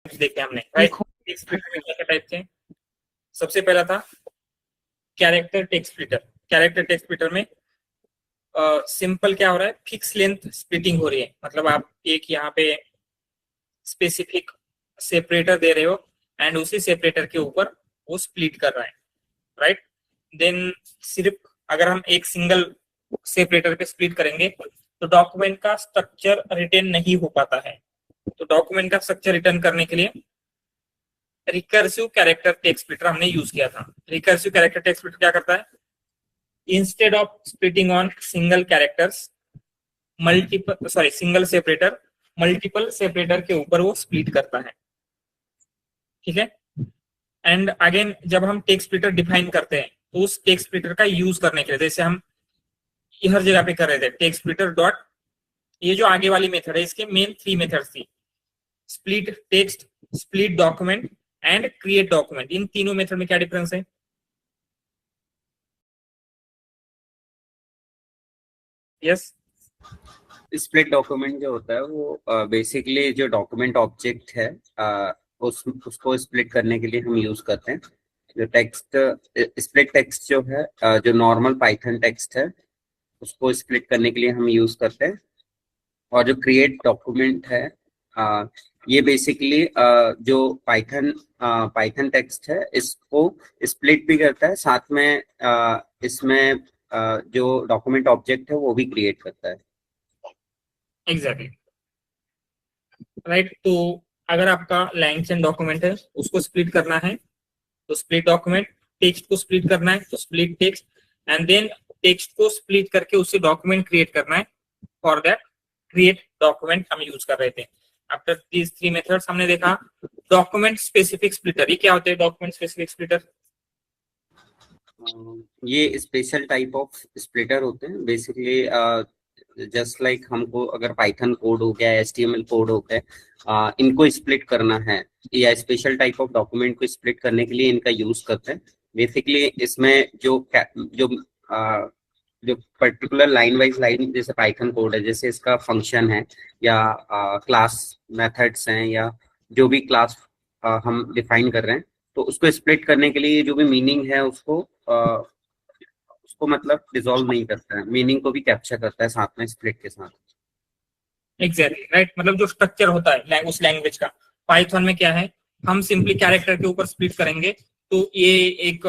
देखे हमने, right. Text splitter में क्या क्या टाइप थे? सबसे पहला था character text splitter. Character text splitter में सिंपल क्या हो रहा है, फिक्स लेंथ स्प्लिटिंग हो रही है, मतलब आप एक यहाँ पे स्पेसिफिक सेपरेटर दे रहे हो एंड उसी सेपरेटर के ऊपर वो स्प्लिट कर रहा है, राइट। देन सिर्फ अगर हम एक सिंगल सेपरेटर पे स्प्लिट करेंगे तो डॉक्यूमेंट का स्ट्रक्चर रिटेन नहीं हो पाता है। तो डॉक्यूमेंट का स्ट्रक्चर रिटर्न करने के लिए रिकर्सिव कैरेक्टर टेक्स्ट स्प्लिटर हमने यूज किया था। रिकर्सिव कैरेक्टर टेक्स्ट स्प्लिटर क्या करता है, instead of splitting on single characters multiple single separator, multiple separator के ऊपर वो स्प्लिट करता है, ठीक है। एंड अगेन जब हम टेक्स्ट स्प्लिटर डिफाइन करते हैं तो उस टेक्स्ट स्प्लिटर का यूज करने के लिए, जैसे हम हर जगह पे कर रहे थे टेक्स्ट स्प्लिटर डॉट, ये जो आगे वाली मेथड है इसके मेन 3 मेथड्स थी, split text, split document and create document. इन तीनों मेथड में क्या डिफरेंस है? यस। स्प्लिट डॉक्यूमेंट जो होता है वो बेसिकली जो डॉक्यूमेंट ऑब्जेक्ट है उसको स्प्लिट करने के लिए हम यूज करते हैं। जो टेक्स्ट स्प्लिट टेक्स्ट जो है जो नॉर्मल पाइथन टेक्स्ट है उसको स्प्लिट करने के लिए हम यूज करते हैं। और जो क्रिएट डॉक्यूमेंट है ये बेसिकली जो पाइथन टेक्स्ट है इसको स्प्लिट भी करता है, साथ में इसमें जो डॉक्यूमेंट ऑब्जेक्ट है वो भी क्रिएट करता है। Exactly, right. तो अगर आपका लाइन्स एंड डॉक्यूमेंट है उसको स्प्लिट करना है तो स्प्लिट डॉक्यूमेंट, टेक्स्ट को स्प्लिट करना है तो split text, and then text को स्प्लिट करके उससे डॉक्यूमेंट क्रिएट करना है, फॉर दैट क्रिएट डॉक्यूमेंट हम यूज कर रहे थे। आफ्टर दीज 3 मेथड्स हमने देखा डॉक्यूमेंट स्पेसिफिक स्प्लिटर। ये क्या होते हैं डॉक्यूमेंट स्पेसिफिक स्प्लिटर? ये स्पेशल टाइप ऑफ स्प्लिटर होते हैं बेसिकली। जस्ट लाइक हमको अगर पाइथन कोड हो गया, एचटीएमएल कोड हो गया, इनको स्प्लिट करना है या स्पेशल टाइप ऑफ डॉक्यूमेंट को स्प्लिट करने के लिए इनका यूज करते हैं। बेसिकली इसमें जो जो पर्टिकुलर लाइन वाइज लाइन, जैसे पाइथन कोड है, जैसे इसका फंक्शन है या क्लास मेथड्स हैं या जो भी क्लास हम डिफाइन कर रहे हैं, तो उसको स्प्लिट करने के लिए जो भी मीनिंग है उसको मतलब डिसॉल्व नहीं करता है, मीनिंग को भी कैप्चर करता है साथ में स्प्लिट के साथ। Exactly, right. मतलब जो स्ट्रक्चर होता है उस लैंग्वेज का, पाइथन में क्या है, हम सिंपली कैरेक्टर के ऊपर स्प्लिट करेंगे तो ये एक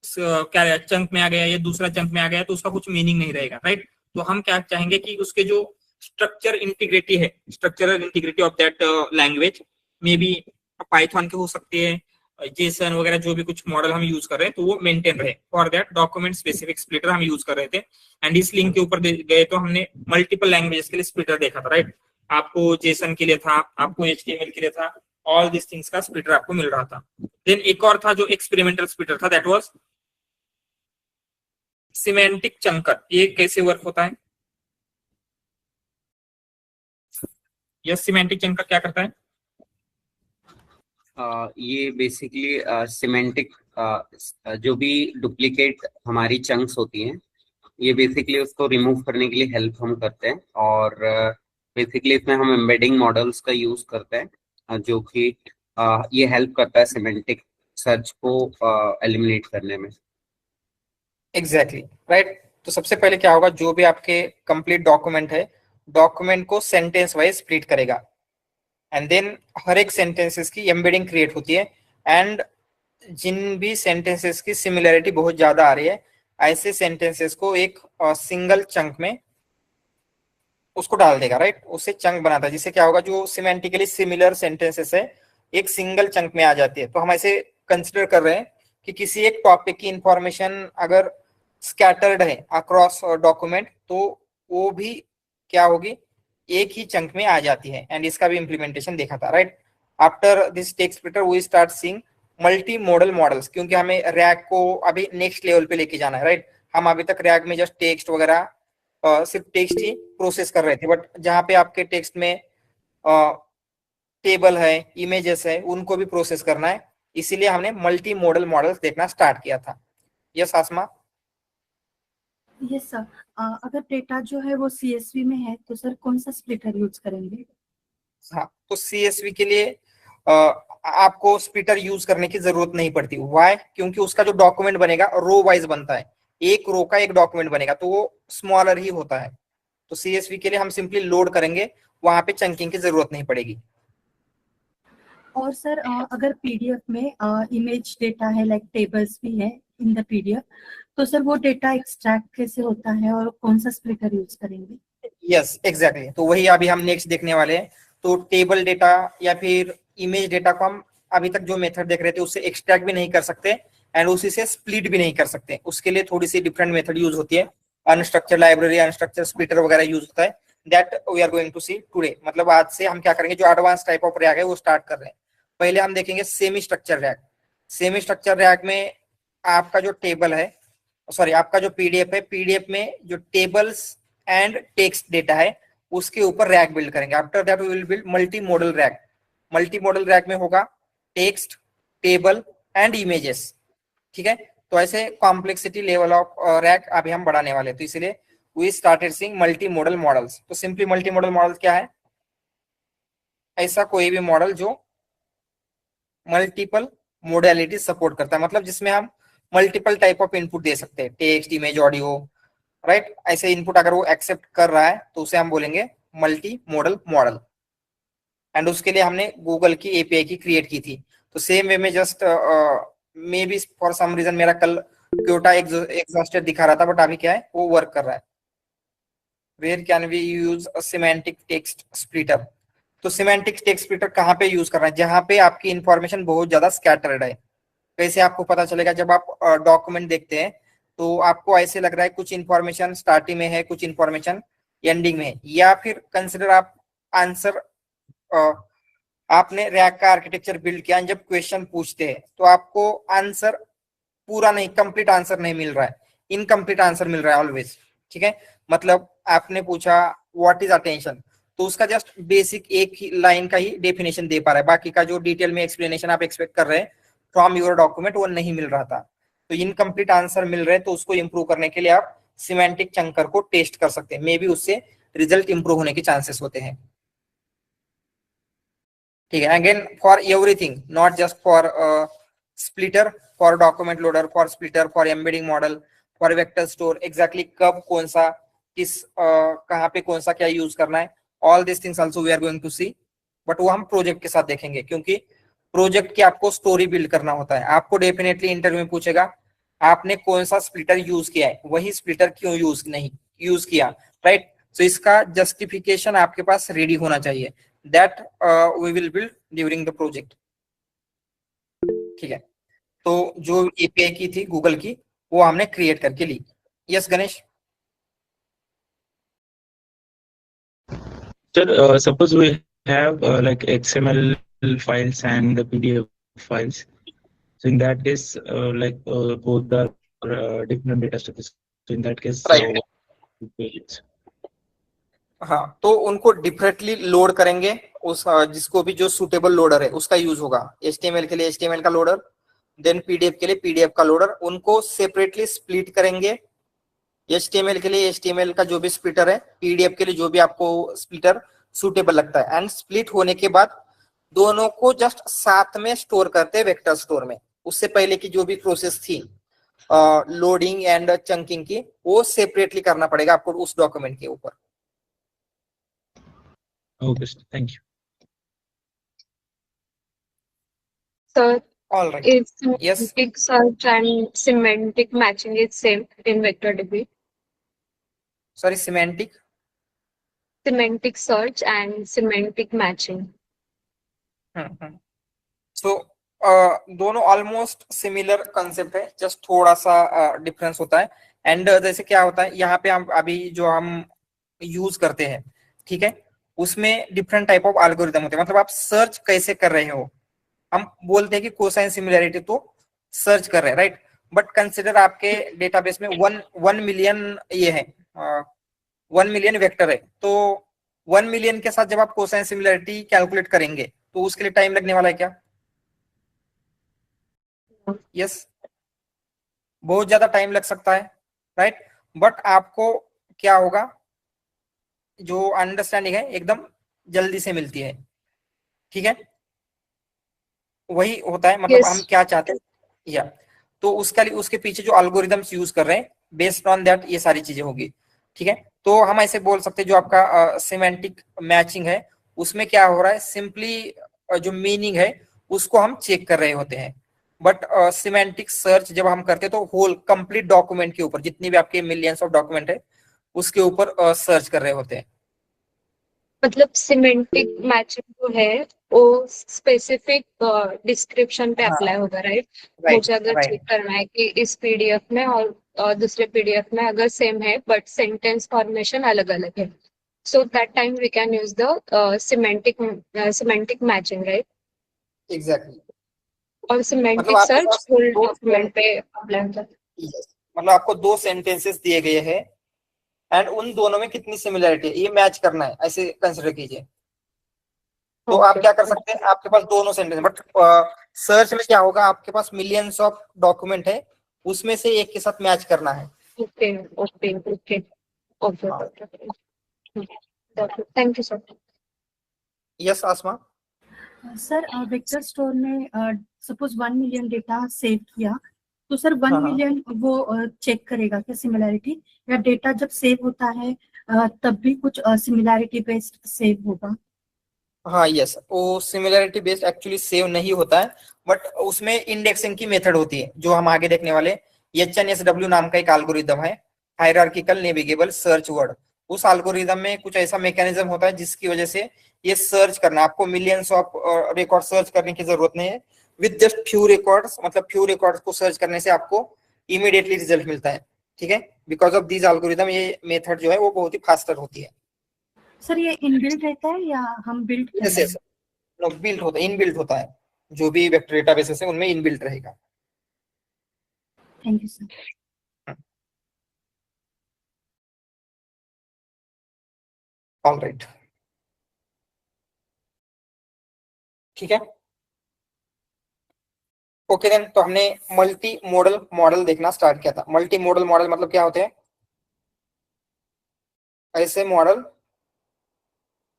क्या चंक में आ गया, ये दूसरा चंक में आ गया तो उसका कुछ मीनिंग नहीं रहेगा, राइट। तो हम क्या चाहेंगे कि उसके जो स्ट्रक्चर इंटीग्रिटी है, structural integrity of that language may be Python के हो सकती है, जेसन वगैरह जो भी कुछ मॉडल हम यूज कर रहे हैं तो वो मेंटेन रहे, for that document specific splitter हम यूज कर रहे थे। एंड इस लिंक के ऊपर गए तो हमने मल्टीपल लैंग्वेजेस के लिए स्प्लिटर देखा था, राइट। आपको जेसन के लिए था, आपको एचटीएमएल के लिए था, ऑल दिस थिंग्स का स्प्लिटर आपको मिल रहा था। देन एक और था जो एक्सपेरिमेंटल स्प्लिटर था, दैट वाज सिमेंटिक चंकर। ये कैसे वर्क होता है? यह सिमेंटिक चंकर क्या करता है? ये बेसिकली सिमेंटिक जो भी डुप्लीकेट हमारी चंक्स होती हैं, ये बेसिकली उसको रिमूव करने के लिए हेल्प हम करते हैं। और बेसिकली इसमें हम एम्बेडिंग मॉडल्स का यूज करते हैं, जो कि ये हेल्प करता है सिमेंटिक सर्च को एलिमिनेट करने में। Exactly, right. तो सबसे पहले क्या होगा, जो भी आपके कंप्लीट डॉक्यूमेंट है, डॉक्यूमेंट को सेंटेंस वाइज स्प्लिट करेगा एंड देन हर एक सेंटेंसेस की एम्बेडिंग क्रिएट होती है। एंड जिन भी सेंटेंसेस की सिमिलरिटी बहुत ज्यादा आ रही है, ऐसे सेंटेंसेस को एक सिंगल चंक में उसको डाल देगा, राइट। उससे चंक बनाता है, जिससे क्या होगा, जो सिमेंटिकली सिमिलर सेंटेंसेस है एक सिंगल चंक में आ जाती है। तो हम ऐसे कंसिडर कर रहे हैं कि किसी एक टॉपिक की इंफॉर्मेशन अगर स्कैटर्ड है अक्रॉस डॉक्यूमेंट तो वो भी क्या होगी, एक ही चंक में आ जाती है। एंड इसका भी इंप्लीमेंटेशन देखा था, right. After this text splitter we start seeing multi modal models, क्योंकि हमें रैग को अभी नेक्स्ट लेवल पे लेके जाना है, राइट। हम अभी तक रैग में जस्ट टेक्स्ट वगैरह सिर्फ टेक्स्ट ही प्रोसेस कर रहे थे, बट जहाँ पे आपके टेक्स्ट में टेबल है, इमेजेस है, उनको भी प्रोसेस करना है। इसीलिए हमने मल्टी मॉडल मॉडल्स देखना स्टार्ट किया था। यस आसमा? Yes sir. अगर डेटा जो है वो सीएसवी में है तो सर कौन सा स्प्लिटर यूज करेंगे? हाँ, तो सीएसवी के लिए आपको स्प्लिटर यूज करने की जरूरत नहीं पड़ती। वाई? क्योंकि उसका जो डॉक्यूमेंट बनेगा रो वाइज बनता है, एक रो का एक डॉक्यूमेंट बनेगा, तो वो स्मॉलर ही होता है। तो CSV के लिए हम सिंपली लोड करेंगे, वहां पे चंकिंग की जरूरत नहीं पड़ेगी। और सर अगर पीडीएफ में इमेज डेटा है, लाइक टेबल्स भी है इन द पीडीएफ, तो सर वो डेटा एक्सट्रैक्ट कैसे होता है और कौन सा स्प्लिटर यूज करेंगे? यस एग्जैक्टली, तो वही अभी हम नेक्स्ट देखने वाले हैं। तो टेबल डेटा या फिर इमेज डेटा को हम अभी तक जो मेथड देख रहे थे उससे एक्सट्रैक्ट भी नहीं कर सकते एंड उसी से स्प्लिट भी नहीं कर सकते। उसके लिए थोड़ी सी डिफरेंट मेथड यूज होती है, अनस्ट्रक्चर लाइब्रेरी, अनस्ट्रक्चर स्प्लिटर वगैरह यूज होता है। That we are going to see today. मतलब आज से हम क्या करेंगे, जो एडवांस टाइप ऑफ रैग है वो स्टार्ट कर रहे हैं। पहले हम देखेंगे semi structure rag. Semi structure rag में आपका जो टेबल है, सॉरी आपका जो पीडीएफ है, पीडीएफ में जो टेबल्स एंड टेक्स्ट डेटा है उसके ऊपर रैक बिल्ड करेंगे। After that we will build multi model RAG. Multi model RAG में होगा टेक्स्ट, टेबल एंड इमेजेस। ठीक है, तो ऐसे कॉम्प्लेक्सिटी लेवल ऑफ रैक अभी हम बढ़ाने वाले, तो इसलिए we started seeing multi modal models. तो सिंपली मल्टी मॉडल मॉडल क्या है? ऐसा कोई भी मॉडल जो मल्टीपल मोडेलिटी सपोर्ट करता है, मतलब जिसमें हम मल्टीपल टाइप ऑफ इनपुट दे सकते हैं, टेक्स्ट, इमेज, ऑडियो, राइट। ऐसे इनपुट अगर वो एक्सेप्ट कर रहा है तो उसे हम बोलेंगे मल्टी मॉडल मॉडल। एंड उसके लिए हमने गूगल की एपीआई की क्रिएट की थी। तो सेम वे में just maybe for some reason मेरा कल क्योटा एग्जॉस्टेड दिखा रहा था, बट अभी क्या है वो वर्क कर रहा है। Where can we use semantic text splitter? तो सिमेंटिक टेक्स्ट स्प्लिटर कहाँ पे यूज कर रहे हैं? जहां पे आपकी इंफॉर्मेशन बहुत ज्यादा स्कैटर्ड है। कैसे आपको पता चलेगा? जब आप डॉक्यूमेंट देखते हैं तो आपको ऐसे लग रहा है कुछ इंफॉर्मेशन स्टार्टिंग में है, कुछ इंफॉर्मेशन एंडिंग में है, या फिर कंसिडर आप आंसर, आपने रैक का आर्किटेक्चर बिल्ड किया, जब क्वेश्चन पूछते हैं तो आपको आंसर पूरा नहीं, कंप्लीट आंसर नहीं मिल रहा है, इनकम्प्लीट आंसर मिल रहा है ऑलवेज। ठीक है, मतलब आपने पूछा व्हाट इज अटेंशन, तो उसका जस्ट बेसिक एक ही लाइन का ही डेफिनेशन दे पा रहा है, बाकी का जो डिटेल में एक्सप्लेनेशन आप एक्सपेक्ट कर रहे हैं फ्रॉम योर डॉक्यूमेंट वो नहीं मिल रहा था। तो इनकम्प्लीट आंसर मिल रहे हैं, तो उसको इंप्रूव करने के लिए आप सिमेंटिक चंकर को टेस्ट कर सकते हैं, मे बी उससे रिजल्ट इंप्रूव होने के चांसेस होते हैं। ठीक है, again for everything, not just for splitter, for document loader, for splitter, for embedding model, for vector store, exactly कब कौन सा किस कहाँ पे कौन सा क्या यूज करना है, all this things also we are going to see. But वो हम प्रोजेक्ट के साथ देखेंगे, क्योंकि प्रोजेक्ट की आपको स्टोरी बिल्ड करना होता है। आपको डेफिनेटली इंटरव्यू में पूछेगा आपने कौन सा स्प्लिटर यूज किया है, वही स्प्लिटर क्यों यूज किया, राइट। सो इसका जस्टिफिकेशन आपके पास रेडी होना चाहिए, that we will build during the project. ठीक है, तो जो एपीआई की थी गूगल की वो हमने क्रिएट करके ली। Yes Ganesh? Sir, suppose we have like XML files and the PDF files. So in that case, both are different data structures. So in that case, Right. हाँ, तो उनको डिफरेंटली लोड करेंगे, उस जिसको भी जो सुटेबल लोडर है उसका यूज होगा। HTML के लिए HTML का लोडर, देन PDF के लिए PDF का लोडर, उनको सेपरेटली स्प्लिट करेंगे। HTML के लिए HTML का जो भी स्प्लिटर है, PDF के लिए जो भी आपको स्प्लिटर सुटेबल लगता है, एंड स्प्लिट होने के बाद दोनों को जस्ट साथ में स्टोर करते हैं वेक्टर स्टोर में। उससे पहले की जो भी प्रोसेस थी लोडिंग एंड चंकिंग की, वो सेपरेटली करना पड़ेगा आपको उस डॉक्यूमेंट के ऊपर। Okay, sir. Thank you. Sir, All right. is Yes. semantic search and semantic matching is same in VectorDB? Sorry, semantic. Semantic search and semantic matching. So दोनों almost similar concept है, just थोड़ा सा difference होता है। And जैसे क्या होता है यहाँ पे हम अभी जो हम यूज करते हैं, ठीक है, उसमें डिफरेंट टाइप ऑफ एल्गोरिथम होते हैं। मतलब आप सर्च कैसे कर रहे हो, हम बोलते हैं कि कोसाइन सिमिलैरिटी तो सर्च कर रहे हैं, राइट। बट कंसिडर आपके डेटाबेस में 1 मिलियन ये है, 1 मिलियन वेक्टर है, तो 1 मिलियन के साथ जब आप कोसाइन सिमिलैरिटी कैलकुलेट करेंगे तो उसके लिए टाइम लगने वाला है क्या? यस, बहुत ज्यादा टाइम लग सकता है, राइट। बट आपको क्या होगा, जो अंडरस्टैंडिंग है एकदम जल्दी से मिलती है। ठीक है, वही होता है, मतलब Yes. हम क्या चाहते हैं या तो उसका उसके पीछे जो अल्गोरिदम्स यूज कर रहे हैं बेस्ड ऑन दैट ये सारी चीजें होगी। ठीक है, तो हम ऐसे बोल सकते हैं जो आपका सिमेंटिक मैचिंग है उसमें क्या हो रहा है, सिंपली जो मीनिंग है उसको हम चेक कर रहे होते हैं। बट सिमेंटिक सर्च जब हम करते हैं तो होल कंप्लीट डॉक्यूमेंट के ऊपर जितनी भी आपके मिलियंस ऑफ डॉक्यूमेंट है उसके ऊपर सर्च कर रहे होते हैं। मतलब सिमेंटिक मैचिंग जो है वो स्पेसिफिक डिस्क्रिप्शन पे हाँ, अप्लाई होगा, राइट? राइट मुझे अगर चेक राइट करना है कि इस पीडीएफ में और दूसरे पीडीएफ में अगर सेम है बट सेंटेंस फॉर्मेशन अलग अलग है, so that time we can use the semantic matching, right? Exactly. और मतलब semantic आपके search पास फुल दो डॉक्यूमेंट पे अप्लाई होता है। yes, मतलब आपको दो सेंटेंसेस दिए गए हैं एंड उन दोनों में कितनी सिमिलरिटी है ये मैच करना है, ऐसे कंसिडर कीजिए। तो आप ओके क्या कर सकते हैं, आपके पास दोनों सेंटेंस, बट सर्च में क्या होगा, आपके पास मिलियंस ऑफ डॉक्यूमेंट है उसमें से एक के साथ मैच करना है। ओके ओके ओके ओके हाँ, okay, thank you sir. Yes Asma. Sir vector store में सपोज 1 मिलियन डेटा सेव किया, तो सर वन हाँ हाँ मिलियन वो चेक करेगा क्या सिमिलैरिटी, या डेटा जब सेव होता है तब भी कुछ सिमिलैरिटी बेस्ड सेव होगा? हाँ, यस, वो सिमिलरिटी बेस्ड एक्चुअली सेव नहीं होता है, बट उसमें इंडेक्सिंग की मेथड होती है जो हम आगे देखने वाले। HNSW नाम का एक एल्गोरिदम है, हायरार्किकल नेविगेबल सर्च वर्ड। उस एल्गोरिदम में कुछ ऐसा मैकेनिज्म होता है जिसकी वजह से ये सर्च करना, आपको मिलियंस ऑफ रिकॉर्ड सर्च करने की जरूरत नहीं है। विद जस्ट फ्यू रिकॉर्ड्स, मतलब फ्यू रिकॉर्ड्स को सर्च करने से आपको इमीडिएटली रिजल्ट मिलता है। ठीक है, बिकॉज ऑफ दिस एल्गोरिदम ये मेथड जो है वो बहुत ही फास्टर होती है। सर ये इनबिल्ट रहता है या हम बिल्ड यस करना यस, है? बिल्ट होता है, इनबिल्ट होता है, जो भी वेक्टर डेटाबेसेस है उनमें इनबिल्ट रहेगा। Thank you sir. ऑलराइट, ठीक है, ओके देन। तो हमने मल्टी मॉडल मॉडल देखना स्टार्ट किया था। मल्टी मॉडल मॉडल मतलब क्या होते हैं, ऐसे मॉडल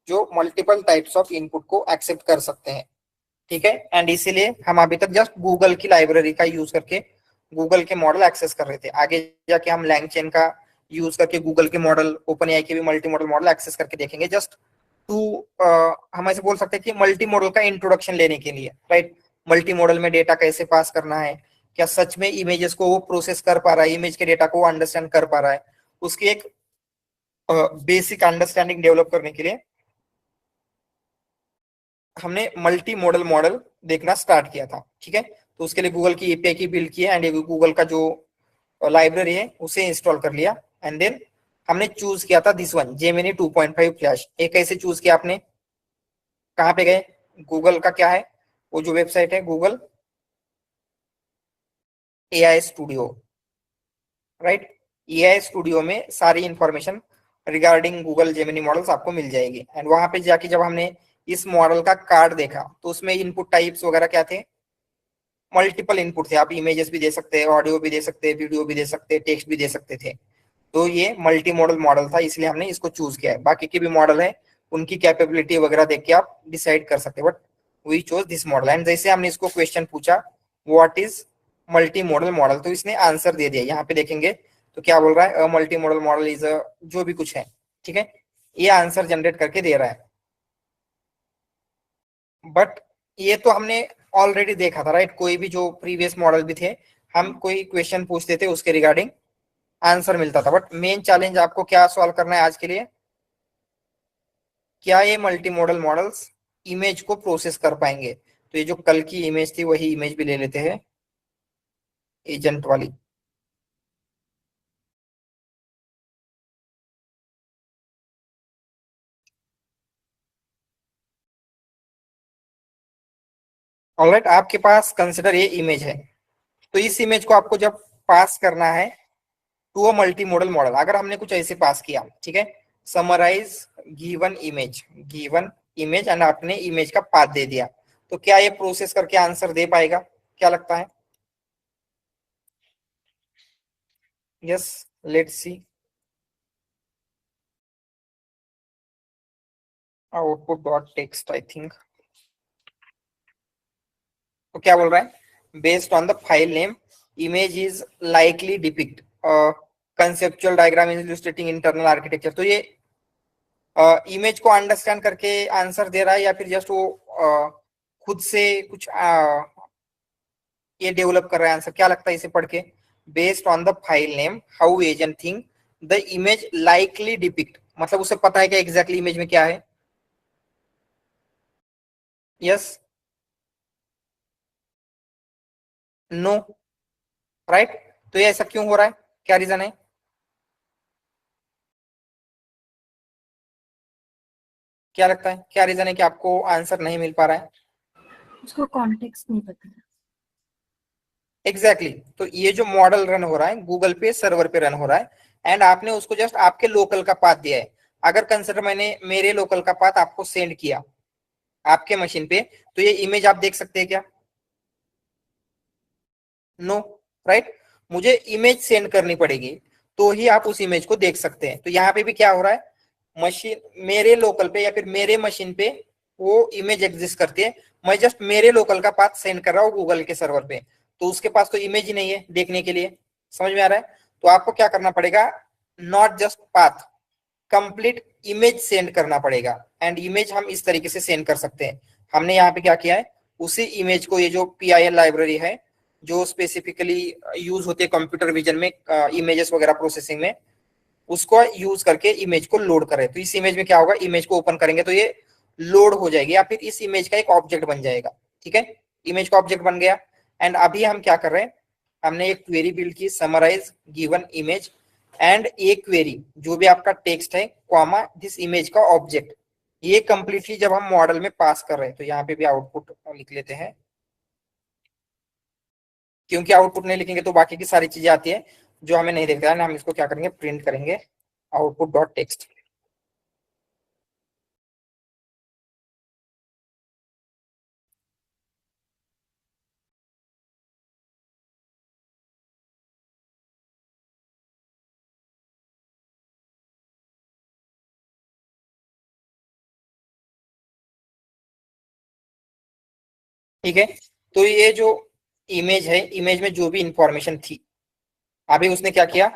जो मल्टीपल टाइप्स ऑफ इनपुट को एक्सेप्ट कर सकते हैं। ठीक है, एंड इसीलिए हम अभी तक जस्ट गूगल की लाइब्रेरी का यूज करके गूगल के मॉडल एक्सेस कर रहे थे। आगे जाके हम लैंगचेन का यूज करके गूगल के मॉडल, ओपन एआई के भी मल्टी मॉडल मॉडल एक्सेस करके देखेंगे, जस्ट टू हम ऐसे बोल सकते हैं कि मल्टी मॉडल का इंट्रोडक्शन लेने के लिए, राइट। मल्टी मॉडल में डेटा कैसे पास करना है, क्या सच में इमेजेस को वो प्रोसेस कर पा रहा है, इमेज के डेटा को वो अंडरस्टैंड कर पा रहा है, उसकी एक बेसिक अंडरस्टैंडिंग डेवलप करने के लिए हमने मल्टी मॉडल मॉडल देखना स्टार्ट किया था। ठीक है, तो उसके लिए गूगल की एपीआई की बिल्ड की है एंड गूगल का जो लाइब्रेरी है उसे इंस्टॉल कर लिया। एंड देन हमने चूज किया था दिस वन, जेमिनी 2.5 फ्लैश। एक कैसे चूज किया आपने, कहाँ पे गए, गूगल का क्या है, वो जो वेबसाइट है Google AI studio, right. AI studio में सारी information regarding Google Gemini models आपको मिल जाएगी। एंड वहां पे जाके जब हमने इस मॉडल का कार्ड देखा तो उसमें इनपुट टाइप्स वगैरह क्या थे, मल्टीपल इनपुट थे। आप इमेजेस भी दे सकते हैं, ऑडियो भी दे सकते हैं, वीडियो भी दे सकते हैं, टेक्स्ट भी दे सकते थे। तो ये मल्टी मॉडल मॉडल था, इसलिए हमने इसको चूज किया है। बाकी के भी मॉडल है, उनकी कैपेबिलिटी वगैरह देख के आप डिसाइड कर सकते हैं, but we chose this model. And जैसे हमने इसको क्वेश्चन पूछा what is multi modal model, तो इसने आंसर दे दिया। यहाँ पे देखेंगे तो क्या बोल रहा है, मल्टी मॉडल मॉडल इज जो भी कुछ है, ठीक है, ये आंसर जनरेट करके दे रहा है। बट ये तो हमने ऑलरेडी देखा था, राइट। कोई भी जो प्रीवियस मॉडल भी थे, हम कोई क्वेश्चन पूछते थे उसके रिगार्डिंग आंसर मिलता था। बट मेन चैलेंज आपको क्या सॉल्व करना है आज के लिए, क्या ये मल्टी मॉडल मॉडल्स इमेज को प्रोसेस कर पाएंगे। तो ये जो कल की इमेज थी वही इमेज भी ले लेते हैं, एजेंट वाली। ऑलराइट, आपके पास कंसिडर ये इमेज है, तो इस इमेज को आपको जब पास करना है to a multi modal model, अगर हमने कुछ ऐसे पास किया, ठीक है, समराइज गिवन इमेज एंड आपने इमेज का पाथ दे दिया, तो क्या ये प्रोसेस करके आंसर दे पाएगा, क्या लगता है? Yes, let's see output dot text, I think. क्या बोल रहा है, based on the file name image is likely depict conceptual diagram illustrating internal architecture. तो ये इमेज को अंडरस्टैंड करके आंसर दे रहा है या फिर जस्ट वो खुद से कुछ ये डेवलप कर रहा है आंसर, क्या लगता है इसे पढ़ के? Based on the file name how agent think the image likely depict, मतलब उसे पता है कि एग्जैक्टली इमेज में क्या है। Yes, no, right. तो ये ऐसा क्यों हो रहा है, क्या रीजन है? क्या लगता है, क्या रीजन है कि आपको आंसर नहीं मिल पा रहा है? उसको कॉन्टेक्स्ट नहीं पता है। Exactly exactly. तो ये जो मॉडल रन हो रहा है गूगल पे सर्वर पे रन हो रहा है एंड आपने उसको जस्ट आपके लोकल का पाथ दिया है। अगर कंसिडर मैंने मेरे लोकल का पाथ आपको सेंड किया आपके मशीन पे, तो ये इमेज आप देख सकते हैं क्या? No, right. मुझे इमेज सेंड करनी पड़ेगी तो ही आप उस इमेज को देख सकते हैं। तो यहाँ पे भी क्या हो रहा है, मशीन मेरे लोकल पे या फिर मेरे मशीन पे वो इमेज एग्जिस्ट करती है, मैं जस्ट मेरे लोकल का पाथ सेंड कर रहा हूँ गूगल के सर्वर पे, तो उसके पास तो इमेज ही नहीं है देखने के लिए। समझ में आ रहा है? तो आपको क्या करना पड़ेगा, not just path, complete image send करना पड़ेगा। एंड इमेज हम इस तरीके से सेंड कर सकते हैं। हमने यहाँ पे क्या किया है, उसी इमेज को, ये जो PIL लाइब्रेरी है जो स्पेसिफिकली यूज होती है कंप्यूटर विजन में इमेजेस वगैरह प्रोसेसिंग में, उसको यूज करके इमेज को लोड करें। तो इस इमेज में क्या होगा, इमेज को ओपन करेंगे तो ये लोड हो जाएगी या फिर इस इमेज का एक ऑब्जेक्ट बन जाएगा। ठीक है, इमेज का ऑब्जेक्ट बन गया। एंड अभी हम क्या कर रहे हैं, हमने एक क्वेरी बिल्ड की, समराइज गिवन इमेज एंड एक क्वेरी जो भी आपका टेक्स्ट है कॉमा दिस इमेज का ऑब्जेक्ट, ये कंप्लीटली जब हम मॉडल में पास कर रहे हैं। तो यहाँ पे भी आउटपुट लिख लेते हैं, क्योंकि आउटपुट नहीं लिखेंगे तो बाकी की सारी चीजें आती है जो हमें नहीं देखता है। हम इसको क्या करेंगे, प्रिंट करेंगे आउटपुट डॉट टेक्स्ट। ठीक है, तो ये जो इमेज है, इमेज में जो भी इंफॉर्मेशन थी, अभी उसने क्या किया,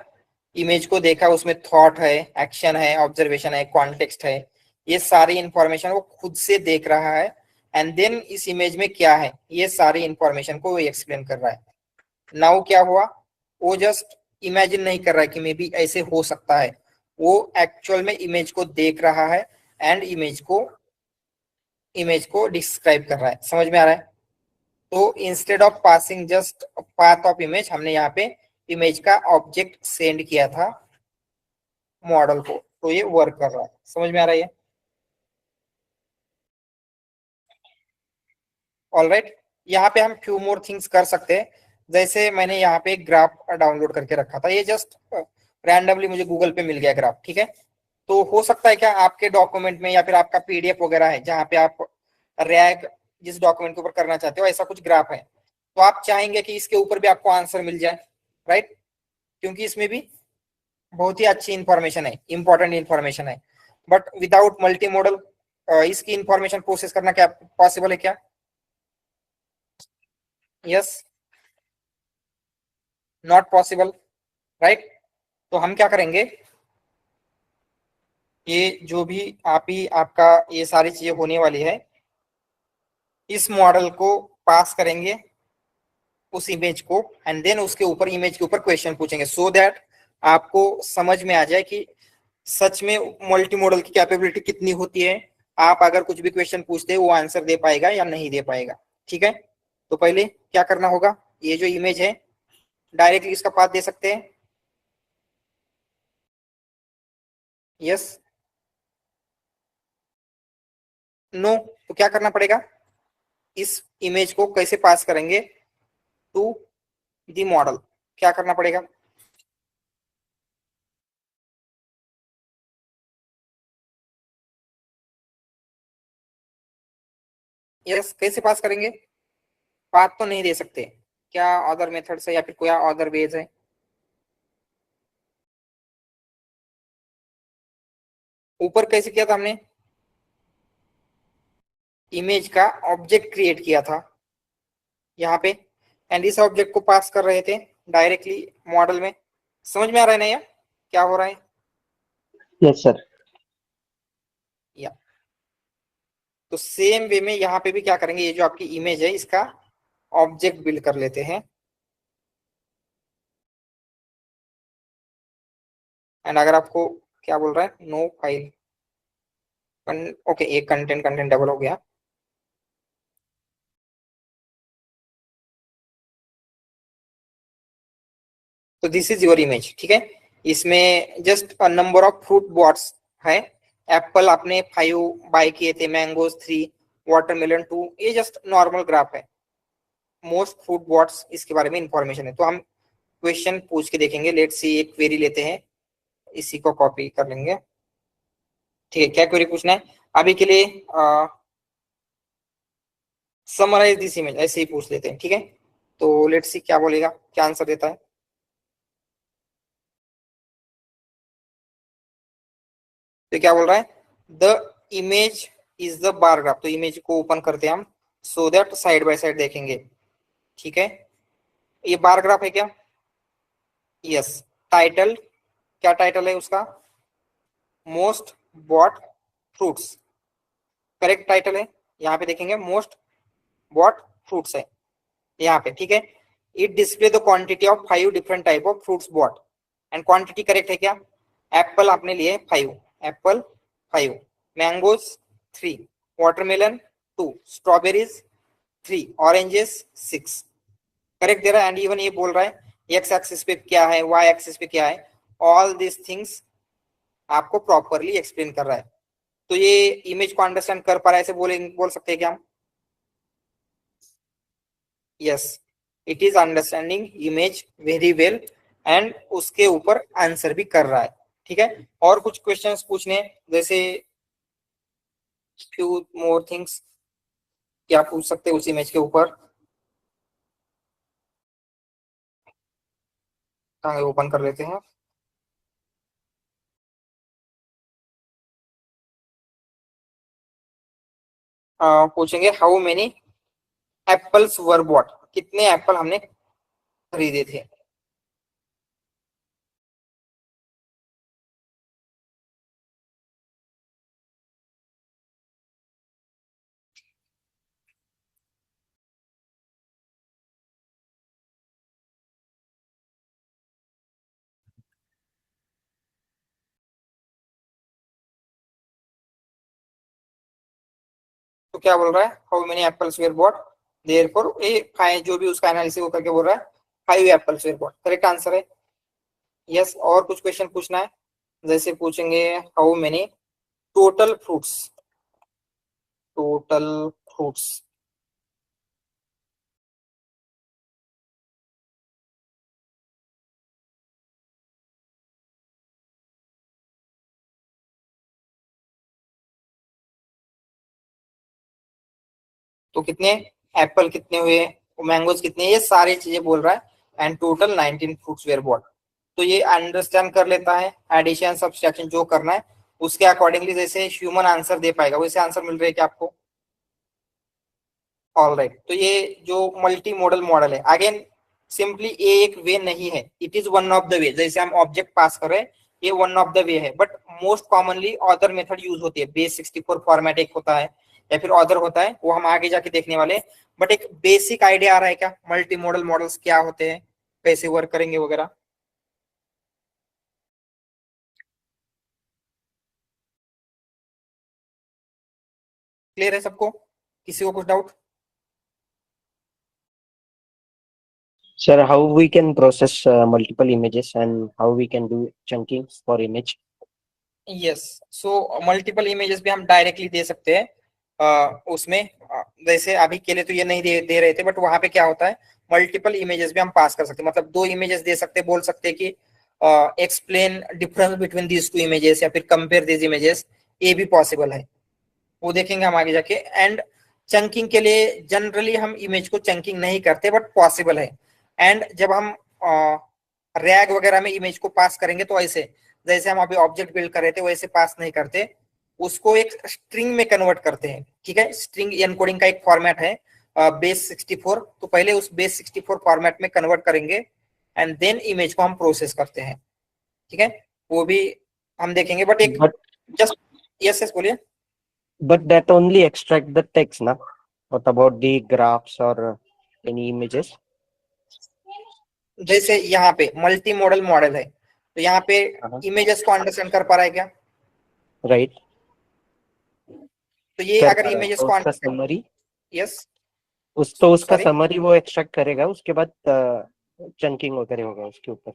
इमेज को देखा, उसमें थॉट है, एक्शन है, ऑब्जर्वेशन है, कॉन्टेक्स्ट है, ये सारी इंफॉर्मेशन वो खुद से देख रहा है। एंड देन इस इमेज में क्या है, ये सारी इंफॉर्मेशन को वो एक्सप्लेन कर रहा है। नाउ क्या हुआ, वो जस्ट इमेजिन नहीं कर रहा है कि मे बी ऐसे हो सकता है, वो एक्चुअल में इमेज को देख रहा है एंड इमेज को डिस्क्राइब कर रहा है। समझ में आ रहा है? तो instead of passing just path of image, हमने यहाँ पे इमेज का ऑब्जेक्ट सेंड किया था मॉडल को, तो ये वर्क कर रहा है। समझ में आ रहा है? ऑलराइट, यहाँ पे हम फ्यू मोर थिंग्स कर सकते हैं। जैसे मैंने यहाँ पे एक ग्राफ डाउनलोड करके रखा था, ये जस्ट रैंडमली मुझे गूगल पे मिल गया ग्राफ। ठीक है, तो हो सकता है क्या आपके डॉक्यूमेंट में या फिर आपका PDF वगैरह है जहाँ पे आप रैग जिस डॉक्यूमेंट के ऊपर करना चाहते हो ऐसा कुछ ग्राफ है, तो आप चाहेंगे कि इसके ऊपर भी आपको आंसर मिल जाए, राइट? क्योंकि इसमें भी बहुत ही अच्छी इंफॉर्मेशन है, इंपॉर्टेंट इंफॉर्मेशन है। बट विदाउट मल्टी मॉडल इसकी इंफॉर्मेशन प्रोसेस करना क्या पॉसिबल है क्या? Yes, not possible, right? तो हम क्या करेंगे, ये जो भी आपका ये सारी चीजें होने वाली है, इस मॉडल को पास करेंगे उस इमेज को एंड देन उसके ऊपर, इमेज के ऊपर क्वेश्चन पूछेंगे सो दैट आपको समझ में आ जाए कि सच में मल्टी मॉडल की कैपेबिलिटी कितनी होती है। आप अगर कुछ भी क्वेश्चन पूछते हैं वो आंसर दे पाएगा या नहीं दे पाएगा। ठीक है, तो पहले क्या करना होगा, ये जो इमेज है डायरेक्टली इसका पाथ दे सकते हैं। यस, नो, तो क्या करना पड़ेगा, इस इमेज को कैसे पास करेंगे टू द मॉडल, क्या करना पड़ेगा? यस, कैसे पास करेंगे, पाथ तो नहीं दे सकते, क्या अदर मेथड से या फिर कोई अदर वेज है? ऊपर कैसे किया था हमने, इमेज का ऑब्जेक्ट क्रिएट किया था, यहाँ पे, एंड इस ऑब्जेक्ट को पास कर रहे थे डायरेक्टली मॉडल में। समझ में आ रहा है ना ये क्या हो रहा है? Yes sir. या तो सेम वे में यहाँ पे भी क्या करेंगे, ये जो आपकी इमेज है इसका ऑब्जेक्ट बिल्ड कर लेते हैं। एंड अगर आपको क्या बोल रहा है, नो फाइल, ओके, एक कंटेंट डबल हो गया। तो दिस इज योर इमेज, ठीक है। इसमें just number of fruit bots है। एप्पल आपने 5 बाय किए थे, मैंगोज 3, वाटरमेलन 2, ये जस्ट नॉर्मल ग्राफ है। मोस्ट फ्रूट बॉट्स इसके बारे में इंफॉर्मेशन है। तो हम क्वेश्चन पूछ के देखेंगे। लेट्स सी, एक क्वेरी लेते हैं, इसी को कॉपी कर लेंगे, ठीक है। क्या क्वेरी पूछना है अभी के लिए? समराइज दिस इमेज, ऐसे ही पूछ लेते हैं, ठीक है। तो लेट्स सी क्या बोलेगा, क्या आंसर देता है। तो क्या बोल रहा है, the image is the bar graph. तो इमेज को ओपन करते हैं हम, so that side by side देखेंगे, ठीक है। ये बार ग्राफ है क्या? यस। टाइटल, क्या टाइटल है उसका? Most bought fruits, correct title है। यहाँ पे देखेंगे मोस्ट बॉट फ्रूट्स है यहाँ पे, ठीक है। It display the quantity of 5 different type of fruits bought, and quantity correct है क्या? एप्पल आपने लिए 5, apple 5, mangoes 3, watermelon 2, strawberries 3, oranges 6, correct दे रहा है। एंड इवन ये बोल रहा है एक्स एक्सिस पे क्या है, वाई एक्सिस पे क्या है, ऑल दिस थिंग्स आपको प्रॉपरली एक्सप्लेन कर रहा है। तो ये इमेज को अंडरस्टैंड कर पा रहा है, ऐसे बोल सकते हैं क्या हम? Yes, it is understanding image very well, and उसके ऊपर आंसर भी कर रहा है, ठीक है। और कुछ क्वेश्चंस पूछने, जैसे फ्यू मोर थिंग्स, क्या पूछ सकते हैं उस इमेज के ऊपर? ओपन कर लेते हैं। पूछेंगे how many apples were bought, कितने एप्पल हमने खरीदे थे। तो क्या बोल रहा है, how many apples were bought, therefore ये फाइव, जो भी उसका एनालिसिस वो करके बोल रहा है 5 apples were bought, correct answer है। यस। और कुछ क्वेश्चन पूछना है, जैसे पूछेंगे how many total fruits, total fruits, तो कितने एप्पल कितने हुए, मैंगोज कितने, ये सारी चीजें बोल रहा है। And total 19 fruits were bought. तो ये अंडरस्टैंड कर लेता है एडिशन सब्सट्रैक्शन जो करना है उसके अकॉर्डिंगली, जैसे ह्यूमन आंसर दे पाएगा वैसे आंसर मिल रहे हैं क्या आपको? All right. तो ये जो मल्टी मॉडल मॉडल है, अगेन सिंपली ये एक वे नहीं है, it is one of the way. जैसे हम ऑब्जेक्ट पास कर रहे हैं, ये वन ऑफ द वे है, but most commonly other method use होती है। बेस 64 फॉर्मेट एक होता है, या फिर अदर होता है, वो हम आगे जाके देखने वाले। बट एक बेसिक आइडिया आ रहा है क्या, मल्टी मॉडल मॉडल्स क्या होते हैं, कैसे वर्क करेंगे वगैरह? क्लियर है सबको? किसी को कुछ doubt? Sir, how we can process multiple images and how we can do chunking for image? Yes. So multiple images भी हम डायरेक्टली दे सकते हैं उसमें। जैसे अभी के लिए तो ये नहीं दे रहे थे, बट वहां पे क्या होता है, मल्टीपल इमेजेस भी हम पास कर सकते हैं। मतलब 2 इमेजेस दे सकते, बोल सकते हैं कि explain difference between these 2 images, या फिर कंपेयर दीज इमेजेस, ये भी पॉसिबल है, वो देखेंगे हम आगे जाके। एंड चंकिंग के लिए जनरली हम इमेज को चंकिंग नहीं करते, बट पॉसिबल है। एंड जब हम रैग वगैरह में इमेज को पास करेंगे तो ऐसे, जैसे हम अभी ऑब्जेक्ट बिल्ड कर रहे थे वैसे पास नहीं करते, उसको एक स्ट्रिंग में कन्वर्ट करते हैं, ठीक है। स्ट्रिंग एनकोडिंग का एक फॉर्मेट है, बेस 64, तो पहले उस बेस 64 फॉर्मेट में कन्वर्ट करेंगे एंड देन इमेज को हम प्रोसेस करते हैं, ठीक है, वो भी हम देखेंगे। बट एक But जस्ट, यस यस बोलिए। that only extract the text, na? What about the graphs or any images? जैसे यहाँ पे मल्टी मॉडल मॉडल है, तो यहाँ पे Uh-huh. इमेजेस को अंडरस्टैंड कर पा रहा है क्या? Right. तो ये कर अगर पा रहा है, इमेजेस तो को उसका समरी, यस उसका सॉरी, समरी वो एक्सट्रैक्ट करेगा, उसके बाद चंकिंग वगैरह होगा उसके ऊपर।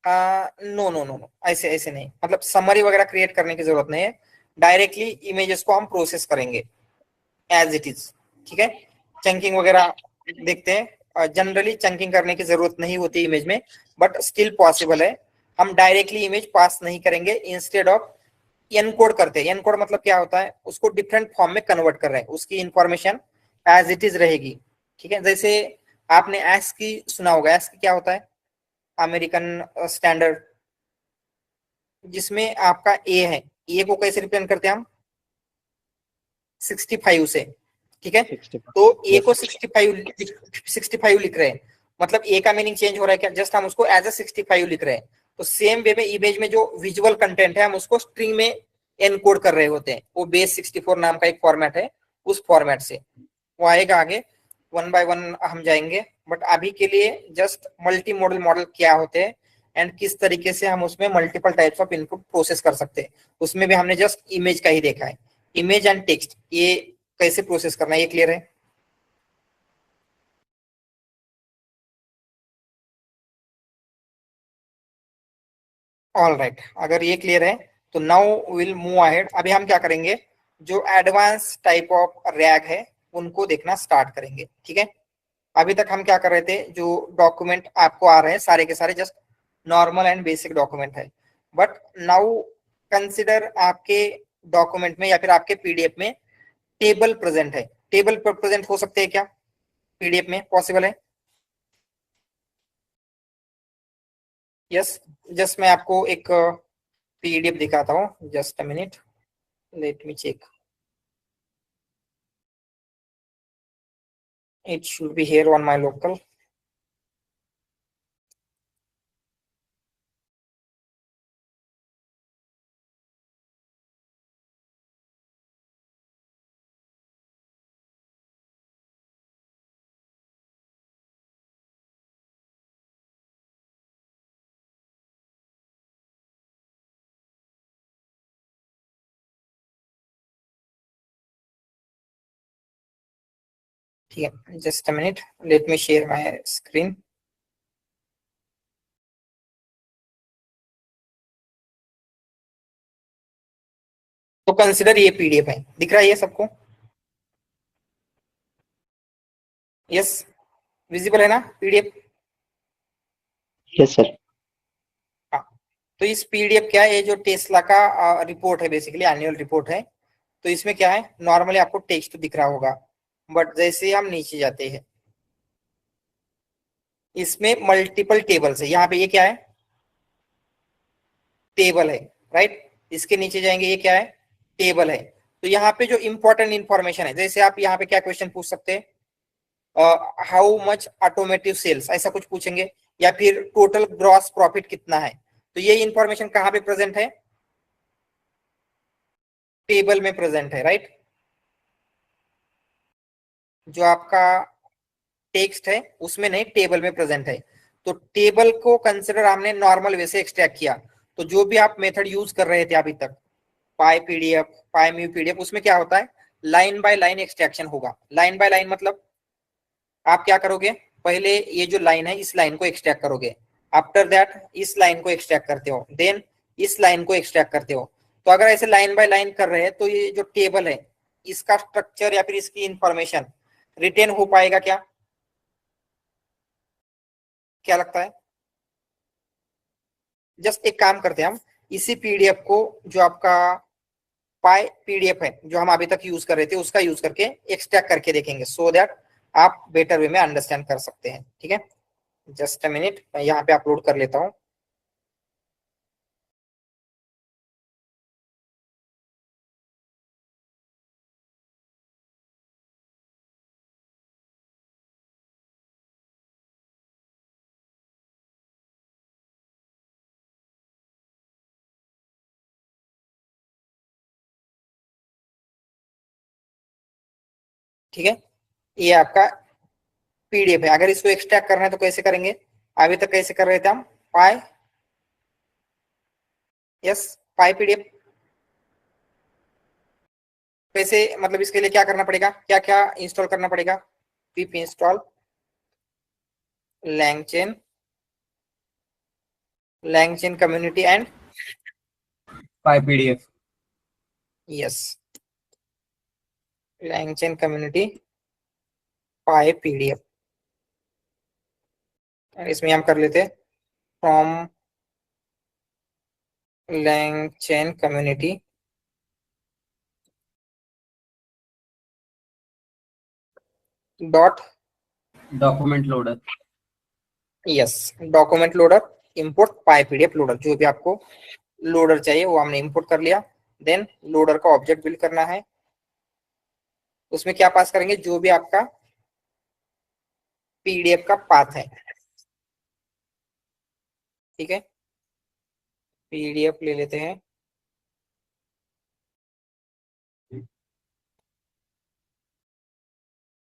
नो नो नो नो, ऐसे ऐसे नहीं, मतलब समरी वगैरह क्रिएट करने की जरूरत नहीं है, डायरेक्टली इमेजेस को हम प्रोसेस करेंगे एज इट इज, ठीक है। चंकिंग वगैरह देखते हैं, जनरली चंकिंग करने की जरूरत नहीं होती इमेज में, बट स्टिल पॉसिबल है। हम डायरेक्टली इमेज पास नहीं करेंगे, इंस्टेड ऑफ एनकोड करते हैं। एनकोड मतलब क्या होता है, उसको डिफरेंट फॉर्म में कन्वर्ट कर रहे हैं, उसकी इंफॉर्मेशन एज इट इज रहेगी, ठीक है। जैसे आपने ASCII सुना होगा, ASCII क्या होता है, अमेरिकन स्टैंडर्ड, जिसमें आपका ए है, ए को कैसे रिप्रेजेंट करते हैं हम, 65 से, ठीक है। 65। तो ए को Yes. 65 लिख रहे हैं, मतलब ए का मीनिंग चेंज हो रहा है क्या, जस्ट हम उसको एज ए 65 लिख रहे हैं। तो सेम वे में इमेज में जो विजुअल कंटेंट है हम उसको स्ट्रिंग में एनकोड कर रहे होते हैं, वो बेस 64 नाम का एक फॉर्मेट है, उस फॉर्मेट से वो आएगा आगे, वन बाय वन हम जाएंगे। बट अभी के लिए जस्ट मल्टी मॉडल मॉडल क्या होते हैं एंड किस तरीके से हम उसमें multiple types of input process कर सकते हैं, उसमें भी हमने जस्ट इमेज का ही देखा है। इमेज एंड टेक्स्ट ये कैसे प्रोसेस करना है, ये क्लियर है? ऑल राइट, अगर ये क्लियर है तो नाउ विल मूव अहेड। अभी हम क्या करेंगे, जो एडवांस टाइप ऑफ रैग है उनको देखना स्टार्ट करेंगे, ठीक है। अभी तक हम क्या कर रहे थे, जो डॉक्यूमेंट आपको आ रहे हैं सारे के सारे just normal and basic document है। बट नाउ कंसिडर आपके डॉक्यूमेंट में या फिर आपके पीडीएफ में टेबल प्रेजेंट है, टेबल प्रेजेंट हो सकते हैं क्या पीडीएफ में, पॉसिबल है? यस, जस्ट मैं आपको एक पीडीएफ दिखाता हूँ, just a minute, let me check, it should be here on my local। ठीक है, just a minute, let me share my screen. तो कंसिडर ये पीडीएफ है, दिख रहा है ये सबको? यस, विजिबल है ना पीडीएफ? Yes, sir. हाँ, तो इस पीडीएफ क्या है, ये जो टेस्ला का रिपोर्ट है, बेसिकली एनुअल रिपोर्ट है। तो इसमें क्या है, नॉर्मली आपको टेक्स्ट दिख रहा होगा, बट जैसे हम नीचे जाते हैं इसमें मल्टीपल टेबल्स है। यहाँ पे ये क्या है, टेबल है, राइट। इसके नीचे जाएंगे, ये क्या है, टेबल है। तो यहाँ पे जो इंपॉर्टेंट इंफॉर्मेशन है, जैसे आप यहाँ पे क्या क्वेश्चन पूछ सकते हैं, हाउ मच ऑटोमेटिव सेल्स, ऐसा कुछ पूछेंगे, या फिर टोटल ग्रॉस प्रॉफिट कितना है। तो ये इंफॉर्मेशन कहाँ पे प्रेजेंट है, टेबल में प्रेजेंट है, राइट। जो आपका टेक्स्ट है उसमें नहीं, टेबल में प्रेजेंट है। तो टेबल को कंसिडर हमने नॉर्मल वे से एक्सट्रैक्ट किया। तो जो भी आप मेथड यूज कर रहे थे अभी तक, पाई पीडीएफ, पाई म्यू पीडीएफ, उसमें क्या होता है, लाइन बाय लाइन एक्सट्रैक्शन होगा। लाइन बाय लाइन मतलब आप क्या करोगे, पहले ये जो लाइन है इस लाइन को एक्सट्रैक्ट करोगे, आफ्टर दैट इस लाइन को एक्सट्रैक्ट करते हो, देन इस लाइन को एक्सट्रैक्ट करते हो। तो अगर ऐसे लाइन बाय लाइन कर रहे हैं तो ये जो टेबल है इसका स्ट्रक्चर या फिर इसकी इंफॉर्मेशन रिटेन हो पाएगा क्या, क्या लगता है? जस्ट एक काम करते हैं हम, इसी पीडीएफ को, जो आपका पाई पीडीएफ है जो हम अभी तक यूज कर रहे थे उसका यूज करके एक्सट्रैक्ट करके देखेंगे, सो दैट आप बेटर वे में अंडरस्टैंड कर सकते हैं, ठीक है। जस्ट अ मिनट, मैं यहाँ पे अपलोड कर लेता हूँ। ठीक है, ये आपका पीडीएफ है। अगर इसको एक्सट्रैक्ट करना है तो कैसे करेंगे, अभी तक कैसे कर रहे थे हम, पाई, यस पाई पीडीएफ। कैसे, मतलब इसके लिए क्या करना पड़ेगा, क्या क्या इंस्टॉल करना पड़ेगा, पिप install LangChain, LangChain community and PyPDF। Yes LangChain community pi PDF. इसमें हम कर लेते from LangChain community dot document loader. Yes document loader import pi PDF loader, जो भी आपको लोडर चाहिए वो हमने इंपोर्ट कर लिया। देन लोडर का ऑब्जेक्ट बिल्ड करना है, उसमें क्या पास करेंगे, जो भी आपका पीडीएफ का पाथ है, ठीक है, पीडीएफ ले लेते हैं।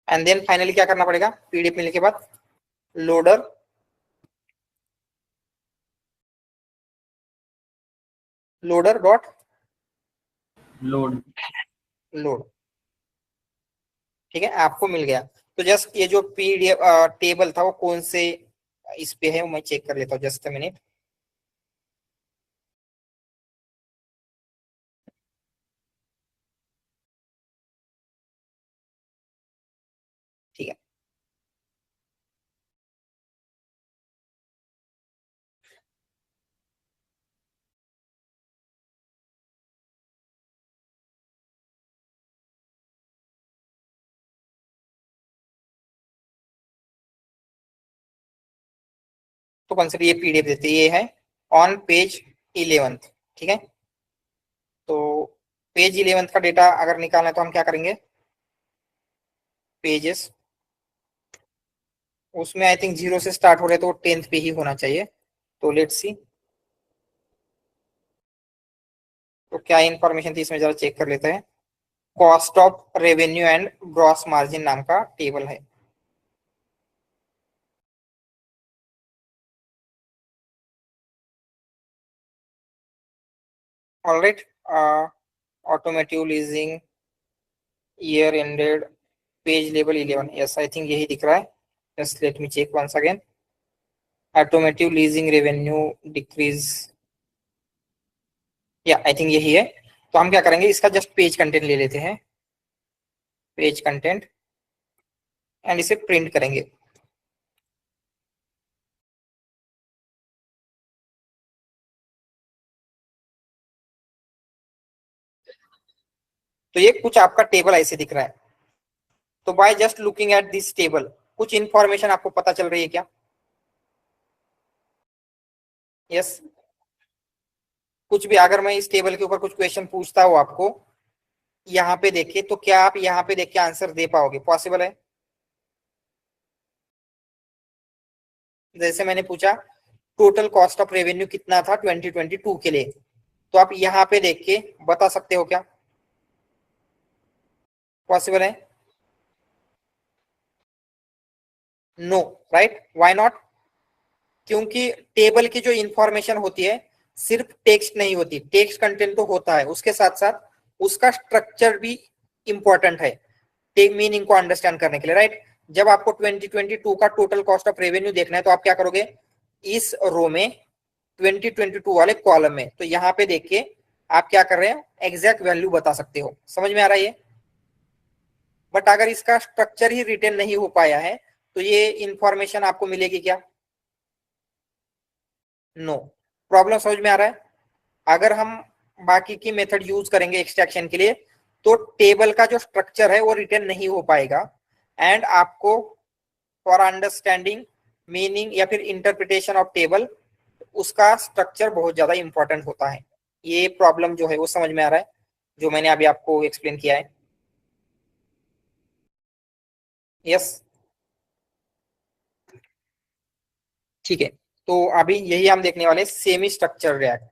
एंड देन फाइनली क्या करना पड़ेगा, पीडीएफ मिलने के बाद loader loader dot load. Load, ठीक है, आपको मिल गया। तो जस्ट ये जो पीडीएफ टेबल था वो कौन से इस पे है वो मैं चेक कर लेता हूँ, जस्ट अ मिनट। ठीक है, तो कंसिडर ये पीडीएफ देते हैं, ये है ऑन पेज 11, ठीक है। तो पेज 11 का डेटा अगर निकालना है तो हम क्या करेंगे, पेजेस, उसमें आई थिंक 0 से स्टार्ट हो रहे तो 10th पे ही होना चाहिए। तो लेट्स सी, तो क्या इंफॉर्मेशन थी इसमें, जरा चेक कर लेते हैं। Cost of revenue and gross margin नाम का टेबल है। Alright, automotive leasing year ended page level 11, yes I think यही दिख रहा है। Just let me check once again, automotive leasing revenue decrease, या आई थिंक यही है। तो हम क्या करेंगे, इसका जस्ट पेज कंटेंट ले लेते हैं, पेज कंटेंट, एंड इसे प्रिंट करेंगे। तो ये कुछ आपका टेबल ऐसे दिख रहा है। तो by just looking at this table कुछ इंफॉर्मेशन आपको पता चल रही है क्या, यस कुछ भी, अगर मैं इस टेबल के ऊपर कुछ क्वेश्चन पूछता हूँ आपको यहाँ पे देखिए, तो क्या आप यहाँ पे देख के आंसर दे पाओगे, पॉसिबल है। जैसे मैंने पूछा टोटल कॉस्ट ऑफ रेवेन्यू कितना था 2022 के लिए, तो आप यहाँ पे देख के बता सकते हो क्या, पॉसिबल है। नो, राइट, व्हाई नॉट, क्योंकि टेबल की जो इंफॉर्मेशन होती है सिर्फ टेक्स्ट नहीं होती, टेक्स्ट कंटेंट तो होता है, उसके साथ साथ उसका स्ट्रक्चर भी इंपॉर्टेंट है मीनिंग को अंडरस्टैंड करने के लिए, राइट। जब आपको 2022 का टोटल कॉस्ट ऑफ रेवेन्यू देखना है तो आप क्या करोगे, इस रो में 2022 वाले कॉलम में, तो यहाँ पे देखिए आप क्या कर रहे हैं, एग्जैक्ट वैल्यू बता सकते हो, समझ में आ रहा है ये। बट अगर इसका स्ट्रक्चर ही रिटेन नहीं हो पाया है तो ये इंफॉर्मेशन आपको मिलेगी क्या, नो। प्रॉब्लम समझ में आ रहा है। अगर हम बाकी की मेथड यूज करेंगे एक्सट्रैक्शन के लिए तो टेबल का जो स्ट्रक्चर है वो रिटेन नहीं हो पाएगा, एंड आपको फॉर अंडरस्टैंडिंग मीनिंग या फिर इंटरप्रिटेशन ऑफ टेबल उसका स्ट्रक्चर बहुत ज्यादा इंपॉर्टेंट होता है। ये प्रॉब्लम जो है वो समझ में आ रहा है जो मैंने अभी आपको एक्सप्लेन किया है, यस ठीक है। तो अभी यही हम देखने वाले semi structure react.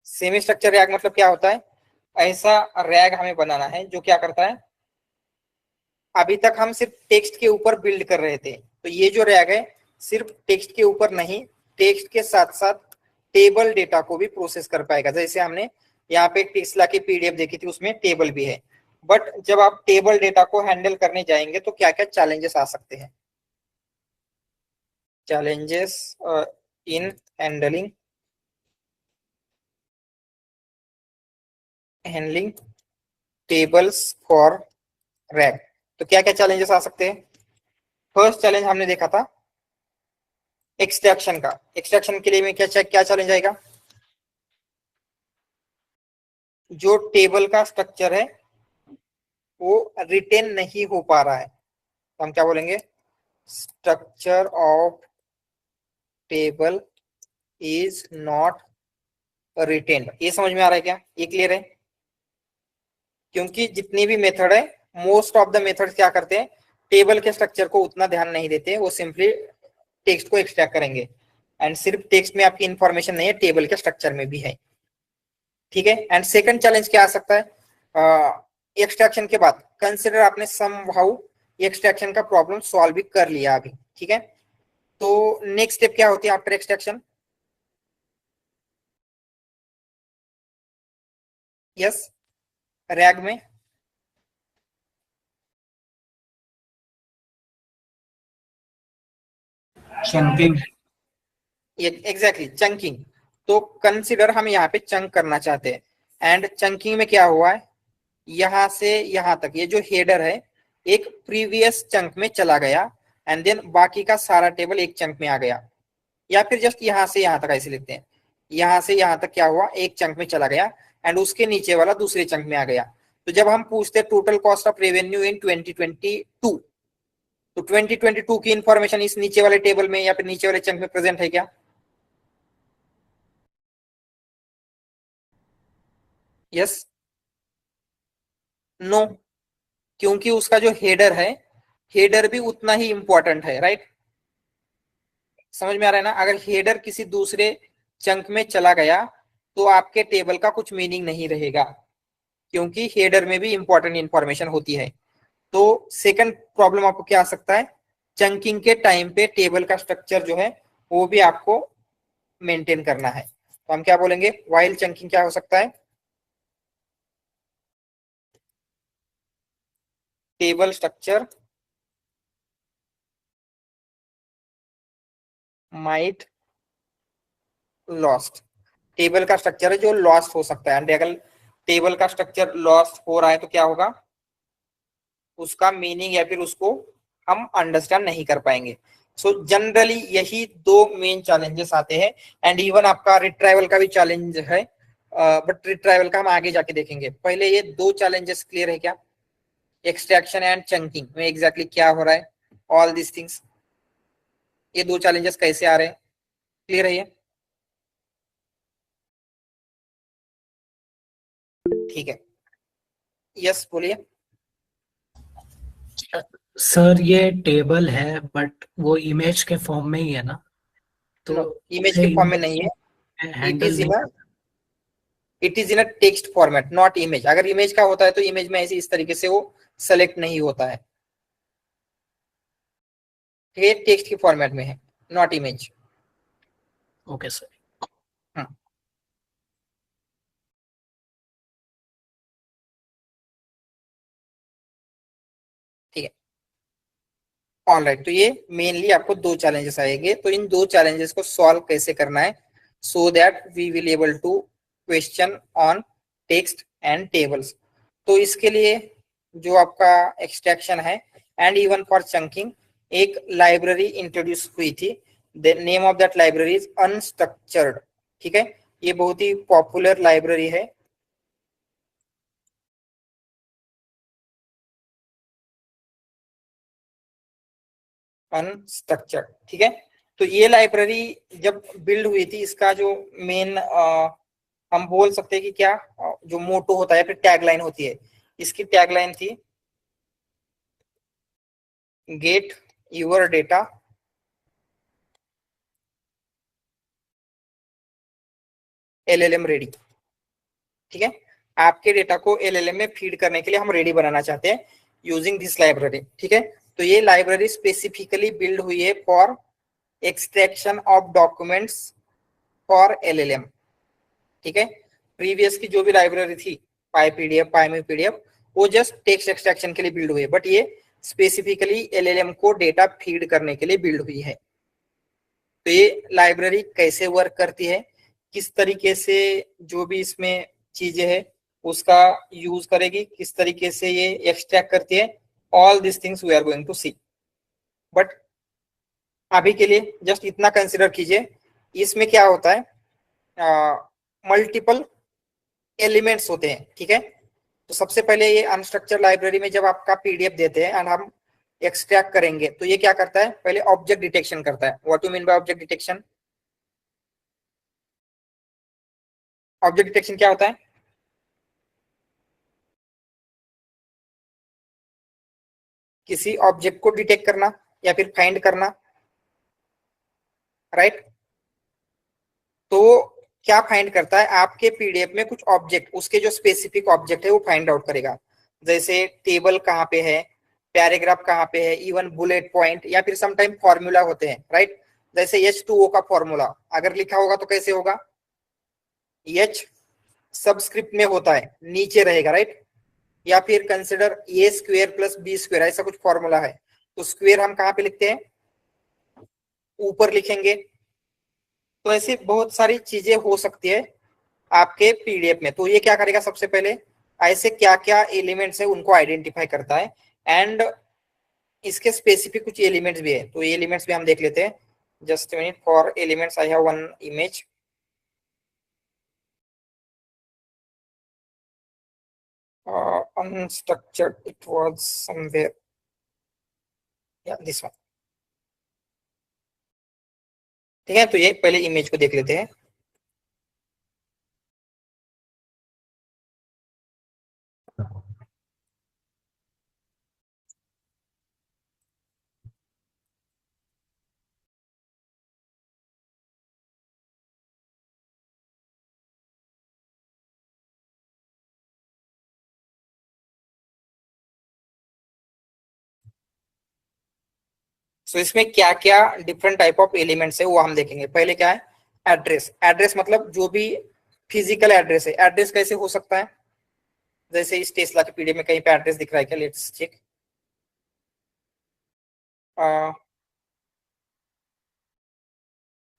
Semi structure react मतलब क्या होता है, ऐसा रैग हमें बनाना है जो क्या करता है, अभी तक हम सिर्फ टेक्स्ट के ऊपर बिल्ड कर रहे थे, तो ये जो रैग है सिर्फ टेक्स्ट के ऊपर नहीं, टेक्स्ट के साथ साथ टेबल डेटा को भी प्रोसेस कर पाएगा। जैसे हमने यहाँ पे टेस्ला की पीडीएफ देखी थी, उसमें टेबल भी है, बट जब आप टेबल डेटा को हैंडल करने जाएंगे तो क्या क्या चैलेंजेस आ सकते हैं। challenges in handling tables for rag। तो क्या क्या चैलेंजेस आ सकते हैं। फर्स्ट चैलेंज हमने देखा था एक्सट्रैक्शन का। एक्सट्रैक्शन के लिए में क्या चैलेंज आएगा, जो टेबल का स्ट्रक्चर है वो रिटेन नहीं हो पा रहा है, तो हम क्या बोलेंगे, structure of table is not retained. ये समझ में आ रहा है क्या, ये क्लियर है। क्योंकि जितनी भी मेथड है, मोस्ट ऑफ द मेथड क्या करते हैं, टेबल के स्ट्रक्चर को उतना ध्यान नहीं देते, वो सिंपली टेक्स्ट को एक्सट्रैक्ट करेंगे। एंड सिर्फ टेक्स्ट में आपकी इंफॉर्मेशन नहीं है, टेबल के स्ट्रक्चर में भी है, ठीक है। एंड सेकंड चैलेंज क्या आ सकता है, एक्सट्रैक्शन के बाद कंसिडर आपने समहाउ एक्सट्रैक्शन का प्रॉब्लम सॉल्व भी कर लिया अभी, ठीक है। तो नेक्स्ट स्टेप क्या होती है आफ्टर एक्सट्रैक्शन, यस रैग में चंकिंग। Exactly chunking. तो कंसिडर हम यहाँ पे चंक करना चाहते हैं, एंड चंकिंग में क्या हुआ है, यहां से यहां तक ये जो हेडर है एक प्रीवियस चंक में चला गया, एंड देन बाकी का सारा टेबल एक चंक में आ गया, या फिर जस्ट यहां से यहां तक ऐसे लिखते हैं, यहां से यहां तक क्या हुआ, एक चंक में चला गया एंड उसके नीचे वाला दूसरे चंक में आ गया। तो जब हम पूछते हैं total cost of revenue in 2022, तो 2022 की इंफॉर्मेशन इस नीचे वाले टेबल में या फिर नीचे वाले चंक में प्रेजेंट है क्या, यस नो, क्योंकि उसका जो हेडर है, हेडर भी उतना ही इंपॉर्टेंट है, राइट। समझ में आ रहा है ना, अगर हेडर किसी दूसरे चंक में चला गया तो आपके टेबल का कुछ मीनिंग नहीं रहेगा, क्योंकि हेडर में भी इंपॉर्टेंट इंफॉर्मेशन होती है। तो सेकंड प्रॉब्लम आपको क्या आ सकता है, चंकिंग के टाइम पे टेबल का स्ट्रक्चर जो है वो भी आपको मेंटेन करना है। तो हम क्या बोलेंगे, व्हाइल चंकिंग क्या हो सकता है, table structure might lost. Table का स्ट्रक्चर है जो लॉस्ट हो सकता है, अगर टेबल का स्ट्रक्चर लॉस्ट हो रहा है तो क्या होगा, उसका मीनिंग या फिर उसको हम अंडरस्टैंड नहीं कर पाएंगे। सो जनरली यही दो मेन चैलेंजेस आते हैं, एंड इवन आपका रिट्राइवल का भी चैलेंज है, बट रिट्राइवल का हम आगे जाके देखेंगे। पहले ये दो चैलेंजेस क्लियर है क्या, एक्सट्रैक्शन एंड चंकिंग में एग्जैक्टली क्या हो रहा है, ऑल दिस थिंग्स, ये दो चैलेंजेस कैसे आ रहे हैं, क्लियर है ये, ठीक है। यस बोलिए। सर ये टेबल है बट वो इमेज के फॉर्म में ही है ना, तो इमेज के फॉर्म में नहीं है, इट हैंडल इज नहीं in it is in a text format not image. अगर इमेज का होता है तो इमेज में ऐसे इस तरीके से वो सेलेक्ट नहीं होता है, ये टेक्स्ट के फॉर्मेट में है, नॉट इमेज। Okay sir. ठीक है, ऑलराइट। तो ये मेनली आपको दो चैलेंजेस आएंगे, तो इन दो चैलेंजेस को सॉल्व कैसे करना है, so that we will able to question on text and tables. तो इसके लिए जो आपका एक्सट्रैक्शन है एंड इवन फॉर चंकिंग, एक लाइब्रेरी इंट्रोड्यूस हुई थी, the name of that library is unstructured, ठीक है। ये बहुत ही पॉपुलर लाइब्रेरी है, अनस्ट्रक्चर्ड, ठीक है। तो ये लाइब्रेरी जब बिल्ड हुई थी, इसका जो मेन हम बोल सकते हैं कि क्या जो मोटो होता है फिर टैगलाइन होती है, इसकी टैगलाइन थी get your data LLM ready, ठीक है। आपके डेटा को एलएलएम में फीड करने के लिए हम रेडी बनाना चाहते हैं यूजिंग दिस लाइब्रेरी। ठीक है, तो ये लाइब्रेरी स्पेसिफिकली बिल्ड हुई है for extraction of documents for LLM. ठीक है, प्रीवियस की जो भी लाइब्रेरी थी पाईपीडीएफ, पाईपीडीएफ, वो जस्ट टेक्स्ट एक्सट्रैक्शन के लिए बिल्ड हुई है, बट ये स्पेसिफिकली एलएलएम को डेटा फीड करने के लिए बिल्ड हुई है। तो ये लाइब्रेरी कैसे वर्क करती है, किस तरीके से जो भी इसमें चीजें है उसका यूज करेगी, किस तरीके से ये एक्सट्रैक्ट करती है, all this things we are going to see. But अभी के लिए जस्ट इतना कंसिडर कीजिए, इसमें क्या होता है, मल्टीपल एलिमेंट्स होते हैं। ठीक है, तो सबसे पहले ये अनस्ट्रक्चर लाइब्रेरी में जब आपका पीडीएफ देते हैं एंड हम एक्सट्रैक्ट करेंगे, तो ये क्या करता है, पहले ऑब्जेक्ट डिटेक्शन करता है। What you mean by object detection? Object detection क्या होता है? किसी ऑब्जेक्ट को डिटेक्ट करना या फिर फाइंड करना, राइट? तो क्या फाइंड करता है, आपके पीडीएफ में कुछ ऑब्जेक्ट, उसके जो स्पेसिफिक ऑब्जेक्ट है वो फाइंड आउट करेगा। जैसे टेबल कहाँ पे है, पैराग्राफ कहाँ पे है, इवन बुलेट पॉइंट या फिर समटाइम फॉर्मूला होते हैं, राइट? जैसे H2O का फॉर्मूला अगर लिखा होगा तो कैसे होगा, H सबस्क्रिप्ट में होता है, नीचे रहेगा, राइट? या फिर consider a square plus b square, ऐसा कुछ फॉर्मूला है, तो स्क्वेयर हम कहाँ पे लिखते हैं, ऊपर लिखेंगे। तो ऐसी बहुत सारी चीजें हो सकती है आपके पीडीएफ में। तो ये क्या करेगा, सबसे पहले ऐसे क्या क्या एलिमेंट्स है उनको आइडेंटिफाई करता है, एंड इसके स्पेसिफिक कुछ एलिमेंट्स भी है, तो ये एलिमेंट्स भी हम देख लेते हैं। Just minute, for elements I have one image. Unstructured, it was somewhere, yeah, this one। ठीक है, तो ये पहले इमेज को देख लेते हैं। सो इसमें क्या क्या डिफरेंट टाइप ऑफ एलिमेंट्स है वो हम देखेंगे। पहले क्या है, एड्रेस। एड्रेस मतलब जो भी फिजिकल एड्रेस है। एड्रेस कैसे हो सकता है, जैसे इस टेस्ला के पीडीएफ में कहीं पे एड्रेस दिख रहा है क्या, let's check.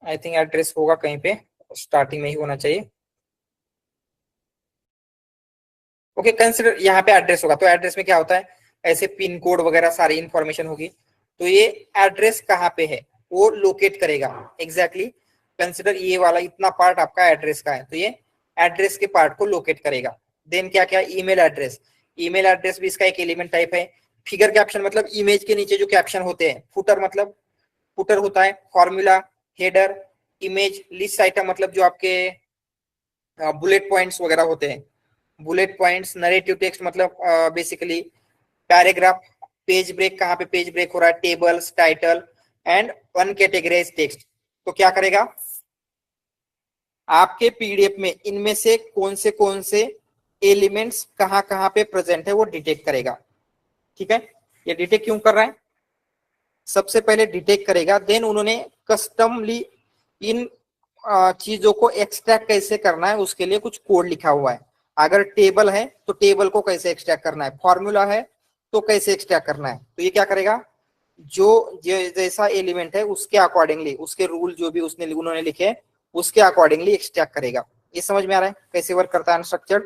I think address होगा कहीं पे, स्टार्टिंग में ही होना चाहिए। ओके, कंसिडर यहाँ पे एड्रेस होगा, तो एड्रेस में क्या होता है, ऐसे पिन कोड वगैरह सारी इंफॉर्मेशन होगी। तो ये एड्रेस कहाँ पे है वो लोकेट करेगा एग्जैक्टली। कंसिडर ये वाला इतना पार्ट आपका एड्रेस का है, तो ये एड्रेस के पार्ट को लोकेट करेगा। देन क्या क्या, ईमेल एड्रेस। ईमेल एड्रेस भी इसका एक एलिमेंट टाइप है। फिगर कैप्शन मतलब इमेज के नीचे जो कैप्शन होते हैं। फुटर मतलब फुटर होता है। Formula, header, image, list item मतलब जो आपके बुलेट पॉइंट्स वगैरह होते हैं। बुलेट पॉइंट्स, नरेटिव टेक्स्ट मतलब बेसिकली पैराग्राफ, पेज ब्रेक, कहाँ पे पेज ब्रेक हो रहा है, टेबल्स, टाइटल एंड अनकैटेगराइज्ड टेक्स्ट। तो क्या करेगा, आपके पीडीएफ में इनमें से कौन से एलिमेंट्स कहाँ कहाँ पे प्रेजेंट है वो डिटेक्ट करेगा। ठीक है, ये डिटेक्ट क्यों कर रहा है, सबसे पहले डिटेक्ट करेगा, देन उन्होंने कस्टमली इन चीजों को एक्सट्रैक्ट कैसे करना है उसके लिए कुछ कोड लिखा हुआ है। अगर टेबल है तो टेबल को कैसे एक्सट्रैक्ट करना है, फॉर्मूला है तो कैसे एक्सट्रैक्ट करना है। तो ये क्या करेगा, जो जैसा एलिमेंट है उसके अकॉर्डिंगली, उसके रूल जो भी उन्होंने लिखे उसके अकॉर्डिंगली एक्सट्रैक्ट करेगा। ये समझ में आ रहा है कैसे वर्क करता है अनस्ट्रक्चर्ड।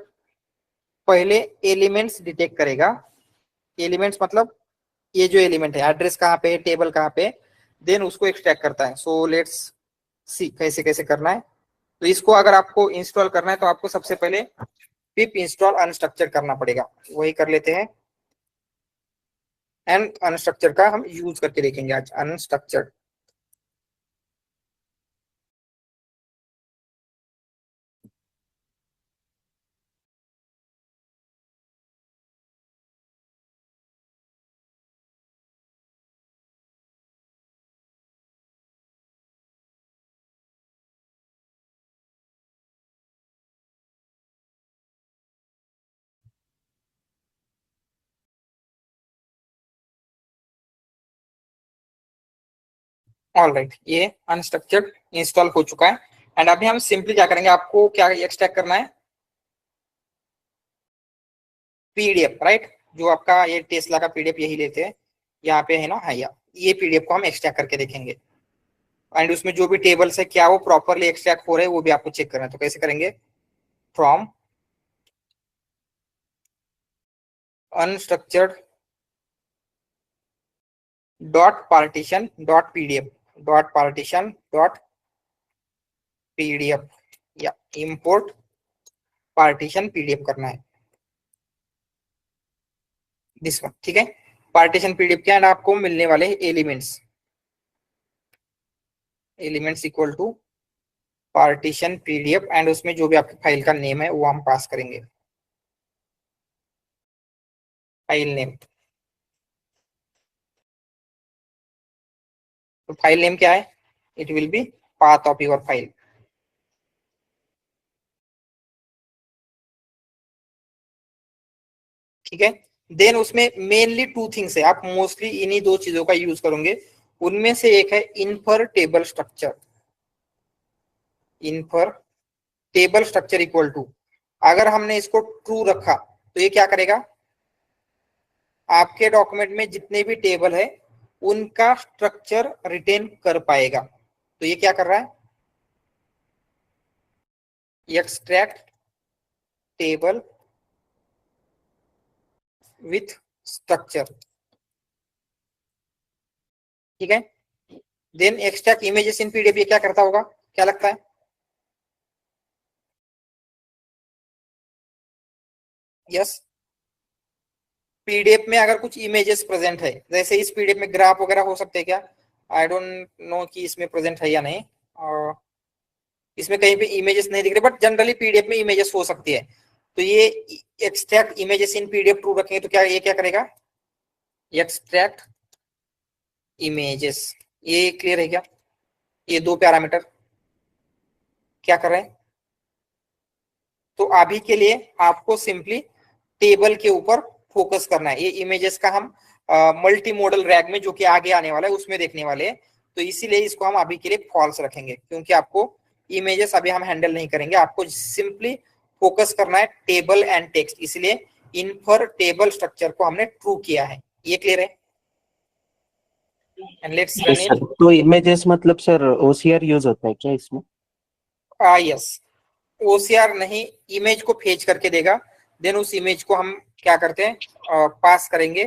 पहले एलिमेंट्स डिटेक्ट करेगा। एलिमेंट्स मतलब ये जो एलिमेंट है, एड्रेस कहाँ पे है, टेबल कहाँ पे, देन उसको एक्सट्रैक्ट करता है। सो लेट्स सी कैसे कैसे करना है। तो इसको अगर आपको इंस्टॉल करना है तो आपको सबसे पहले पिप इंस्टॉल अनस्ट्रक्चर करना पड़ेगा, वही कर लेते हैं। एंड अनस्ट्रक्चर का हम यूज करके देखेंगे आज, अनस्ट्रक्चर्ड। ऑल राइट, ये अनस्ट्रक्चर्ड इंस्टॉल हो चुका है। एंड अभी हम सिंपली क्या करेंगे, आपको क्या एक्सट्रैक्ट करना है, पीडीएफ, राइट। जो आपका ये टेस्ला का पीडीएफ यही लेते हैं, यहाँ पे है ना, हाँ ये पीडीएफ को हम एक्सट्रैक्ट करके देखेंगे। एंड उसमें जो भी टेबल्स है क्या वो प्रॉपरली एक्सट्रैक्ट हो रहे हैं वो भी आपको चेक करना है। तो कैसे करेंगे, from unstructured dot partition dot PDF, dot partition dot PDF, या इंपोर्ट पार्टीशन पीडीएफ करना है, दिस वन, ठीक है। पार्टीशन पीडीएफ के एंड आपको मिलने वाले elements, elements equal to partition PDF, and उसमें जो भी आपकी फाइल का नेम है वो हम पास करेंगे, फाइल नेम। तो फाइल नेम क्या है, it will be path of your file, ठीक है। देन उसमें मेनली टू थिंग्स है, आप मोस्टली इन्हीं दो चीजों का यूज करोगे। उनमें से एक है infer table structure, infer table structure equal to, अगर हमने इसको ट्रू रखा तो ये क्या करेगा, आपके डॉक्यूमेंट में जितने भी टेबल है उनका स्ट्रक्चर रिटेन कर पाएगा। तो ये क्या कर रहा है, एक्सट्रैक्ट टेबल विथ स्ट्रक्चर, ठीक है। Then extract images in PDF, ये क्या करता होगा, क्या लगता है, यस। पीडीएफ में अगर कुछ इमेजेस प्रेजेंट है, जैसे इस पीडीएफ में ग्राफ वगैरह हो सकते हैं क्या, आई डोंट नो कि इसमें प्रेजेंट है या नहीं, और इसमें कहीं पे इमेजेस नहीं दिख रहे, बट जनरली पीडीएफ में इमेजेस हो सकती है। तो ये extract images in PDF true रखेंगे तो क्या ये क्या करेगा, एक्सट्रैक्ट इमेजेस, ये क्लियर है क्या, ये दो पैरामीटर क्या कर रहे हैं। तो अभी के लिए आपको सिंपली टेबल के ऊपर फोकस करना है। ये इमेजेस का हम मल्टी मॉडल रैग में जो कि आगे आने वाला है उसमें देखने वाले हैं, तो इसीलिए इसको हम अभी के लिए फॉल्स रखेंगे, क्योंकि आपको इमेजेस अभी हम हैंडल नहीं करेंगे, आपको सिंपली फोकस करना है टेबल एंड टेक्स्ट, इसलिए इनफर टेबल स्ट्रक्चर को हमने ट्रू किया है। ये क्लियर है, and let's run yes it. Sir, तो इमेजेस मतलब सर ओसीआर यूज होता है क्या इसमें? यस, ओसीआर नहीं, इमेज को फेच करके देगा, देन उस इमेज को हम क्या करते हैं, पास करेंगे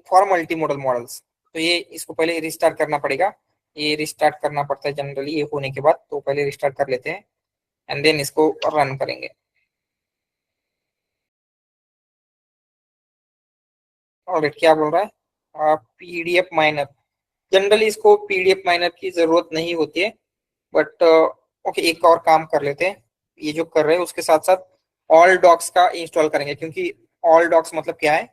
फॉर मल्टी मॉडल मॉडल्स। तो ये इसको पहले रिस्टार्ट करना पड़ेगा, ये रिस्टार्ट करना पड़ता है जनरली, ये होने के बाद तो पहले रिस्टार्ट कर लेते हैं एंड देन इसको रन करेंगे। और क्या बोल रहा है, पीडीएफ माइनर, जनरली इसको पीडीएफ माइनर की जरूरत नहीं होती है, बट ओके, एक और काम कर लेते हैं, ये जो कर रहे हैं उसके साथ साथ ऑल डॉक्स का इंस्टॉल करेंगे, क्योंकि ऑल डॉक्स मतलब क्या है,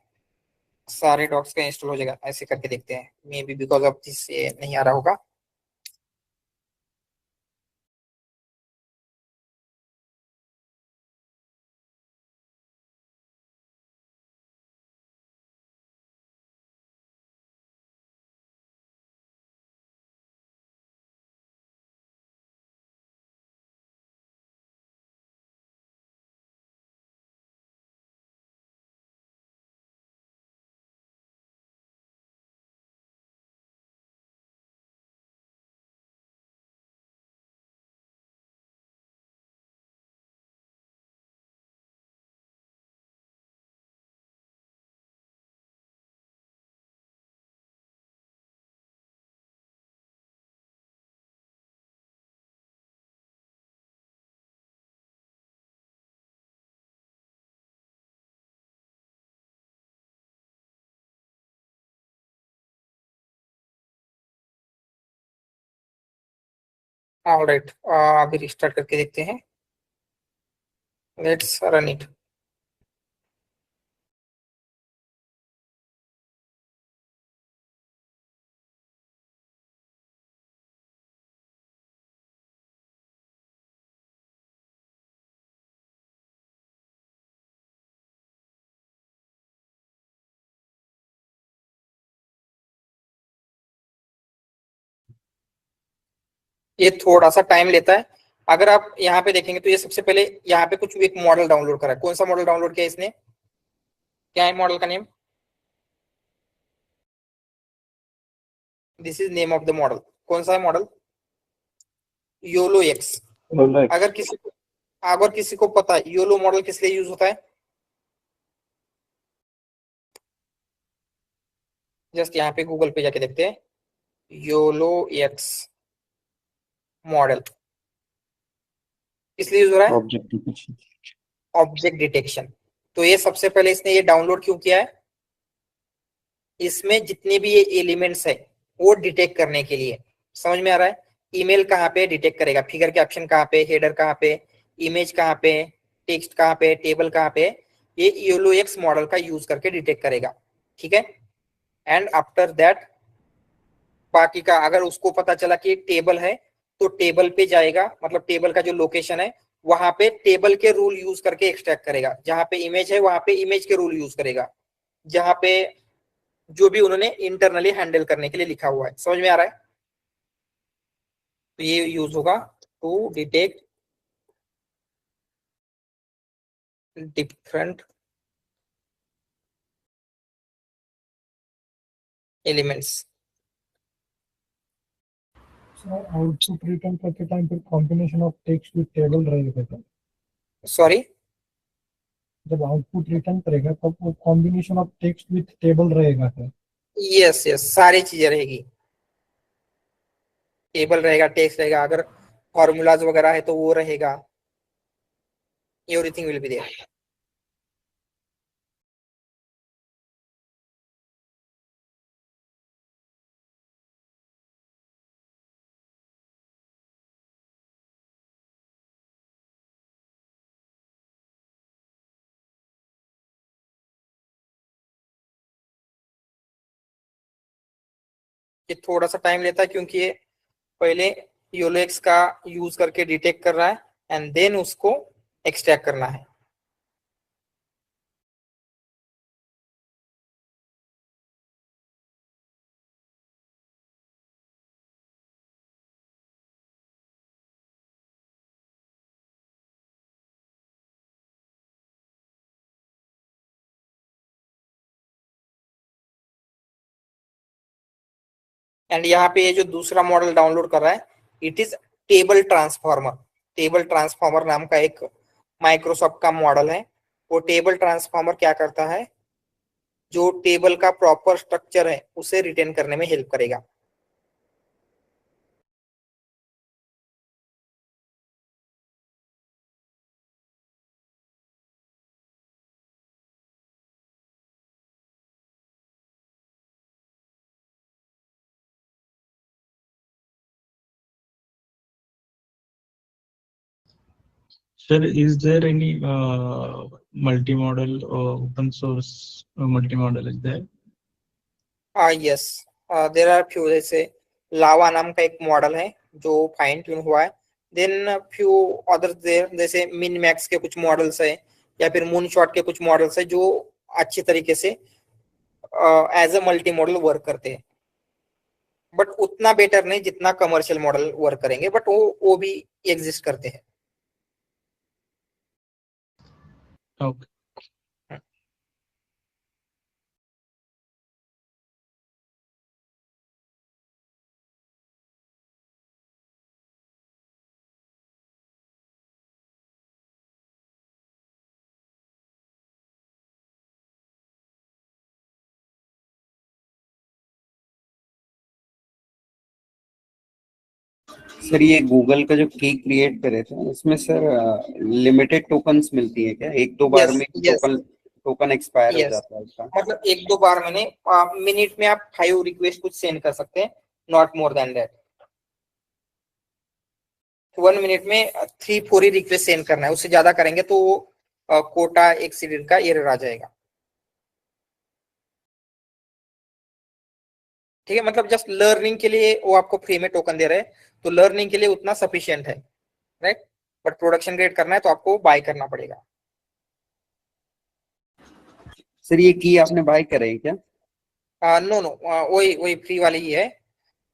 सारे डॉक्स का इंस्टॉल हो जाएगा। ऐसे करके देखते हैं, may be because of this ये नहीं आ रहा होगा। ऑलराइट, अभी रिस्टार्ट करके देखते हैं, लेट्स रन इट। ये थोड़ा सा टाइम लेता है। अगर आप यहाँ पे देखेंगे तो ये सबसे पहले यहाँ पे कुछ एक मॉडल डाउनलोड करा है। कौन सा मॉडल डाउनलोड किया इसने, क्या है मॉडल का name? This is name of the model. कौन सा है मॉडल? YOLO x. अगर किसी को पता है योलो मॉडल किस लिए यूज होता है, जस्ट यहाँ पे गूगल पे जाके देखते हैं योलो एक्स मॉडल किस लिए यूज हो रहा है? Object detection. तो ये सबसे पहले इसने ये डाउनलोड क्यों किया है? इसमें जितने भी ये एलिमेंट्स है वो डिटेक्ट करने के लिए। समझ में आ रहा है? ईमेल कहाँ पे डिटेक्ट करेगा, फिगर कैप्शन कहाँ पे, हेडर कहाँ पे, इमेज कहाँ पे, टेक्स्ट कहाँ पे, टेबल कहाँ पे, ये योलो एक्स मॉडल का यूज करके डिटेक्ट करेगा। ठीक है। एंड आफ्टर दैट बाकी का अगर उसको पता चला कि टेबल है तो टेबल पे जाएगा, मतलब टेबल का जो लोकेशन है वहां पे टेबल के रूल यूज करके एक्सट्रैक्ट करेगा। जहां पे इमेज है वहां पे इमेज के रूल यूज करेगा, जहां पे जो भी उन्होंने इंटरनली हैंडल करने के लिए लिखा हुआ है। समझ में आ रहा है? तो ये यूज होगा to detect different elements. Output return करते टाइम फिर combination of text with table रहेगा क्या? सॉरी, जब आउटपुट रिटर्न करेगा तब वो combination of text with table रहेगा क्या? यस यस, सारी चीजें रहेगी। टेबल रहेगा, टेक्स्ट रहेगा, अगर फॉर्मूलाज वगैरह है तो वो रहेगा। Everything will be there. ये थोड़ा सा टाइम लेता है क्योंकि ये पहले योलेक्स का यूज करके डिटेक्ट कर रहा है एंड देन उसको एक्सट्रैक्ट करना है। एंड यहाँ पे ये जो दूसरा मॉडल डाउनलोड कर रहा है it is table transformer. Table transformer नाम का एक माइक्रोसॉफ्ट का मॉडल है। वो टेबल ट्रांसफॉर्मर क्या करता है, जो टेबल का प्रॉपर स्ट्रक्चर है उसे रिटेन करने में हेल्प करेगा। Sir, is there any multi-model or open source multi-model is there? Yes, there are few. जैसे लावा नाम का एक मॉडल है जो फाइन ट्यून हुआ है। देन फ्यू अदर्स देयर, जैसे मिन मैक्स के कुछ मॉडल्स है या फिर मून शॉट के कुछ मॉडल्स है जो अच्छे तरीके से as a multi model work करते हैं, बट उतना बेटर नहीं जितना कमर्शियल मॉडल वर्क करेंगे, बट वो भी एग्जिस्ट करते हैं। Okay. सर ये गूगल का जो की क्रिएट करे थे इसमें सर लिमिटेड टोकन्स मिलती है क्या? एक दो बार Yes, में yes. टोकन एक्सपायर हो Yes. जाता है इसका? मतलब एक दो बार मैंने मिनट में आप 5 रिक्वेस्ट कुछ सेंड कर सकते हैं, not more than that. 1 minute में 3-4 ही रिक्वेस्ट सेंड करना है, उससे ज्यादा करेंगे तो कोटा एक्सीडेंट का एरर आ जाएगा। ठीक है, मतलब जस्ट लर्निंग के लिए वो आपको फ्री में टोकन दे रहे हैं, तो लर्निंग के लिए उतना सफिशिएंट है, राइट। बट प्रोडक्शन ग्रेड करना है तो आपको बाय करना पड़ेगा। सर ये की आपने बाय करे क्या? नो नो, वही वही फ्री वाली ही है।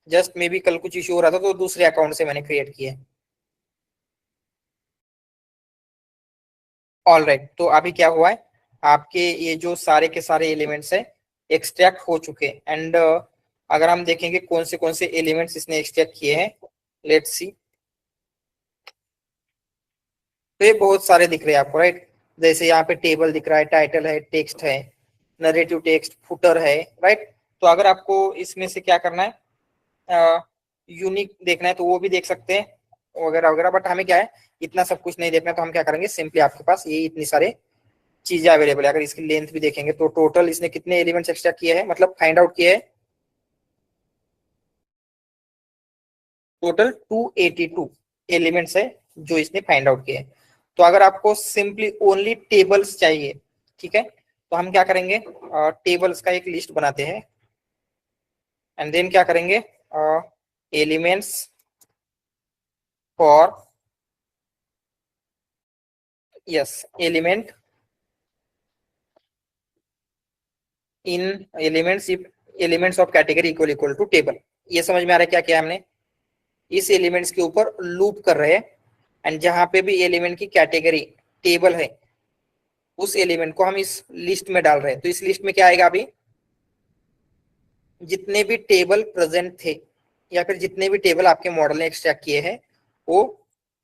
जस्ट मे बी कल कुछ इशू हो रहा था तो दूसरे अकाउंट से मैंने क्रिएट किया है। ऑल राइट, तो अभी क्या हुआ है, आपके ये जो सारे के सारे एलिमेंट्स है एक्सट्रैक्ट हो चुके हैं। एंड अगर हम देखेंगे कौन से एलिमेंट्स इसने एक्सट्रैक्ट किए हैं, लेट्स सी, तो ये बहुत सारे दिख रहे हैं आपको, राइट। जैसे यहाँ पे टेबल दिख रहा है, टाइटल है, टेक्स्ट है, नरेटिव टेक्स्ट, फुटर है, राइट। तो अगर आपको इसमें से क्या करना है, यूनिक देखना है तो वो भी देख सकते हैं वगैरह वगैरह, बट हमें क्या है इतना सब कुछ नहीं देखना है, तो हम क्या करेंगे, सिंपली आपके पास ये इतनी सारे चीजें अवेलेबल है। अगर इसकी लेंथ भी देखेंगे तो टोटल इसने कितने एलिमेंट्स एक्स्ट्रा किए हैं, मतलब फाइंड आउट किए हैं टोटल 282 एलिमेंट्स है जो इसने फाइंड आउट किए हैं। तो अगर आपको सिंपली ओनली टेबल्स चाहिए, ठीक है, तो हम क्या करेंगे, टेबल्स का एक लिस्ट बनाते हैं एंड देन क्या करेंगे, elements for yes element in elements if elements of category equal to table. ये समझ में आ रहा है क्या किया हमने, इस एलिमेंट्स के ऊपर लूप कर रहे हैं एंड जहां पे भी एलिमेंट की कैटेगरी टेबल है उस एलिमेंट को हम इस लिस्ट में डाल रहे हैं। तो इस लिस्ट में क्या आएगा, अभी जितने भी टेबल प्रेजेंट थे या फिर जितने भी टेबल आपके मॉडल ने एक्सट्रैक्ट किए हैं वो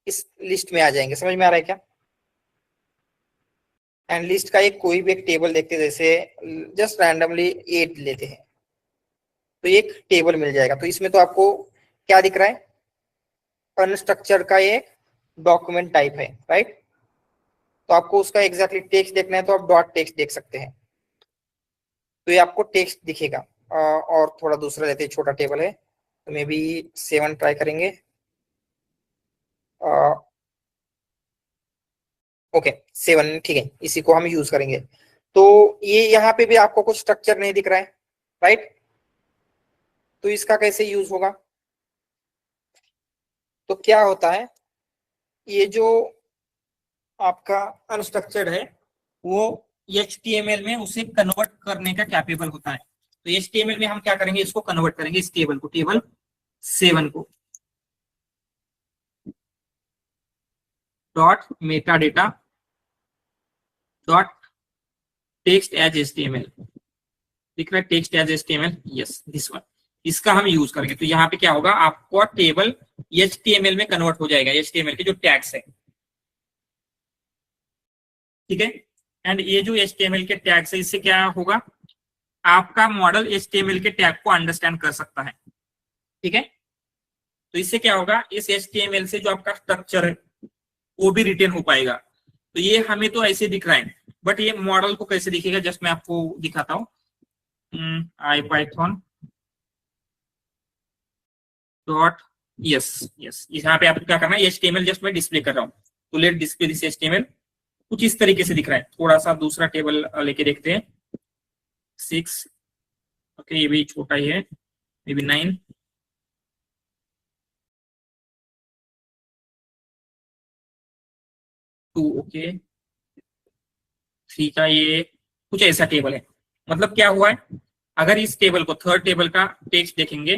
इस लिस्ट में आ जाएंगे। समझ में आ रहा है क्या। एंड लिस्ट का एक कोई भी एक टेबल देखते हैं, जैसे जस्ट रैंडमली 8 लेते हैं तो एक टेबल मिल जाएगा। तो इसमें तो आपको क्या दिख रहा है, अनस्ट्रक्चर का एक डॉक्यूमेंट टाइप है, राइट। तो आपको उसका एग्जैक्टली टेक्स्ट देखना है तो आप डॉट टेक्स्ट देख सकते हैं, तो ये आपको टेक्स्ट दिखेगा। और थोड़ा दूसरा लेते हैं, छोटा टेबल है तो मे बी 7 ट्राई करेंगे। ओके 7 ठीक है, इसी को हम यूज करेंगे। तो ये यहाँ पे भी आपको कुछ स्ट्रक्चर नहीं दिख रहा है, राइट। तो इसका कैसे यूज होगा, तो क्या होता है, ये जो आपका अनस्ट्रक्चर्ड है वो HTML में उसे कन्वर्ट करने का कैपेबल होता है। तो HTML में हम क्या करेंगे, इसको कन्वर्ट करेंगे, इस टेबल को, टेबल 7 को dot meta data dot text as HTML दिख रहा है, text as HTML, yes this one, इसका हम यूज करेंगे। तो यहाँ पे क्या होगा, आपको टेबल HTML में कन्वर्ट हो जाएगा, HTML के जो टैग्स है, ठीक है। एंड ये जो HTML के टैग्स है, इससे क्या होगा, आपका मॉडल HTML के टैग को अंडरस्टैंड कर सकता है, ठीक है। तो इससे क्या होगा, इस HTML से जो आपका स्ट्रक्चर है वो भी रिटेन हो पाएगा। तो ये हमें तो ऐसे दिख रहा है, बट ये मॉडल को कैसे दिखेगा, जस्ट मैं आपको दिखाता हूँ। IPython डॉट यस यहाँ पे आपको क्या करना है, HTML जस्ट मैं डिस्प्ले कर रहा हूँ। तो लेट डिस्प्ले दिस HTML, कुछ इस तरीके से दिख रहा है। थोड़ा सा दूसरा टेबल लेके देखते हैं, 6, ओके ये भी छोटा ही है, मे बी 9, ओके 3 का ये कुछ ऐसा टेबल है। मतलब क्या हुआ है, अगर इस टेबल को, थर्ड टेबल का टेक्स्ट देखेंगे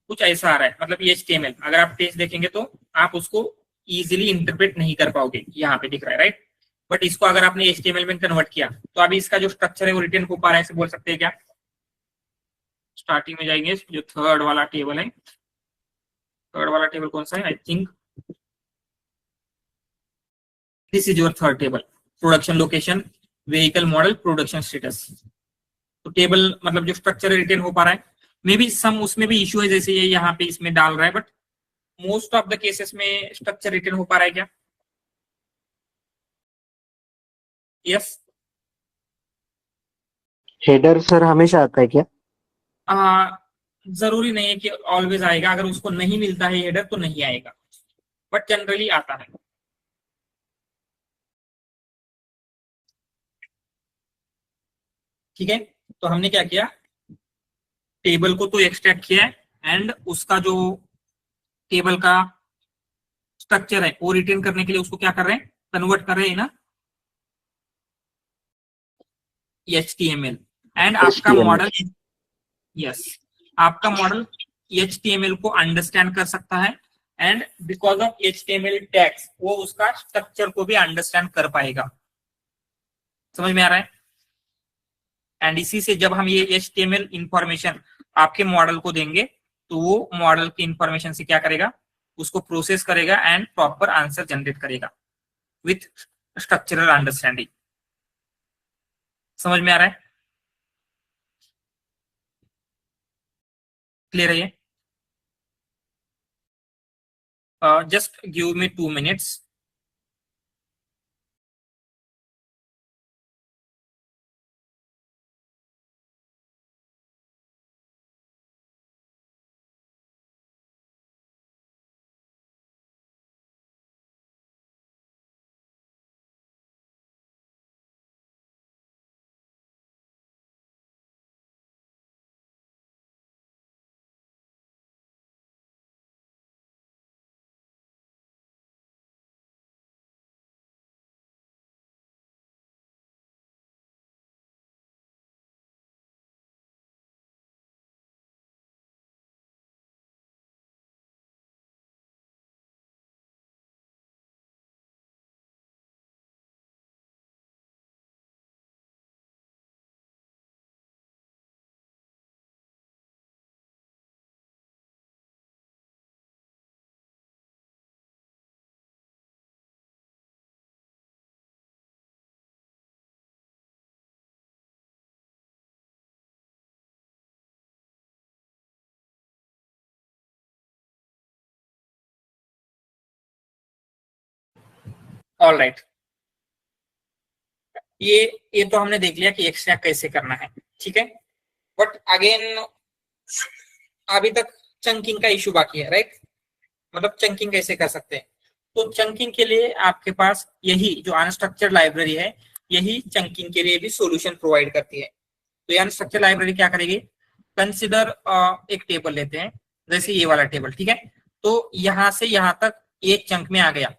कुछ ऐसा आ रहा है, मतलब ये HTML, अगर आप टेक्स्ट देखेंगे तो आप उसको इजीली इंटरप्रेट नहीं कर पाओगे, यहाँ पे दिख रहा है, राइट। बट इसको अगर आपने HTML में कन्वर्ट किया तो अभी इसका जो स्ट्रक्चर है वो रिटेन हो पा रहा है, ऐसे बोल सकते हैं क्या। स्टार्टिंग में जाएंगे, जो थर्ड वाला टेबल है, थर्ड वाला टेबल कौन सा है, I think this is your third table, production location, vehicle model, production status. तो टेबल मतलब जो स्ट्रक्चर रिटेन हो पा रहा है, मे बी सम उसमें भी इश्यू है, जैसे ये यहाँ पे इसमें डाल रहा है, but most of the cases में स्ट्रक्चर रिटेन हो पा रहा है क्या, यस। हेडर सर हमेशा आता है क्या? जरूरी नहीं है कि ऑलवेज आएगा, अगर उसको नहीं मिलता है हेडर तो नहीं आएगा, बट जनरली आता है। ठीक है, तो हमने क्या किया, टेबल को तो एक्सट्रैक्ट किया है एंड उसका जो टेबल का स्ट्रक्चर है वो रिटेन करने के लिए उसको क्या कर रहे हैं, कन्वर्ट कर रहे हैं ना HTML। एंड आपका मॉडल, यस, आपका मॉडल HTML को अंडरस्टैंड कर सकता है and because of HTML tags वो उसका स्ट्रक्चर को भी अंडरस्टैंड कर पाएगा। समझ में आ रहा है? एंड इसी से जब हम ये HTML इंफॉर्मेशन आपके मॉडल को देंगे तो वो मॉडल की इंफॉर्मेशन से क्या करेगा, उसको प्रोसेस करेगा एंड प्रॉपर आंसर जनरेट करेगा विथ स्ट्रक्चरल अंडरस्टैंडिंग। समझ में आ रहा है? क्लियर है ये? Just give me 2 minutes. All right, ये तो हमने देख लिया कि एक्सट्रैक्ट कैसे करना है, ठीक है। बट अगेन अभी तक चंकिंग का इशू बाकी है, राइट? मतलब चंकिंग कैसे कर सकते हैं? तो चंकिंग के लिए आपके पास यही जो अनस्ट्रक्चर्ड लाइब्रेरी है, यही चंकिंग के लिए भी सॉल्यूशन प्रोवाइड करती है। तो ये अनस्ट्रक्चर्ड लाइब्रेरी क्या करेगी? कंसिडर एक टेबल लेते हैं, जैसे ये वाला टेबल, ठीक है। तो यहां से यहां तक एक चंक में आ गया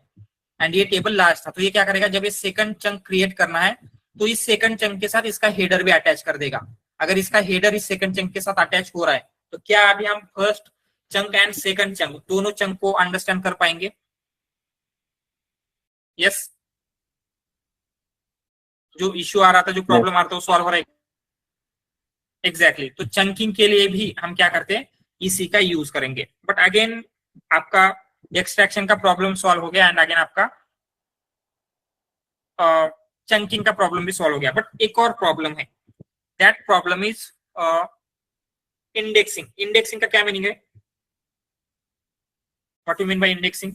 एंड ये टेबल लास्ट था, तो ये क्या करेगा, जब ये सेकंड चंक क्रिएट करना है तो इस सेकंड चंक के साथ इसका हेडर भी अटैच कर देगा। अगर इसका हेडर इस सेकंड चंक के साथ अटैच हो रहा है तो क्या अभी हम first chunk and second chunk दोनों चंक को अंडरस्टैंड कर पाएंगे? यस, जो इश्यू आ रहा था, जो प्रॉब्लम आ रहा था, वो सॉल्व हो रहा है। एग्जैक्टली, तो चंकिंग के लिए भी हम क्या करते हैं, इसी का यूज करेंगे। बट अगेन आपका एक्सट्रैक्शन का प्रॉब्लम सॉल्व हो गया एंड अगेन आपका चंकिंग का प्रॉब्लम भी सॉल्व हो गया। बट एक और प्रॉब्लम है, that problem is indexing. Indexing का क्या मीनिंग है? What you mean by indexing?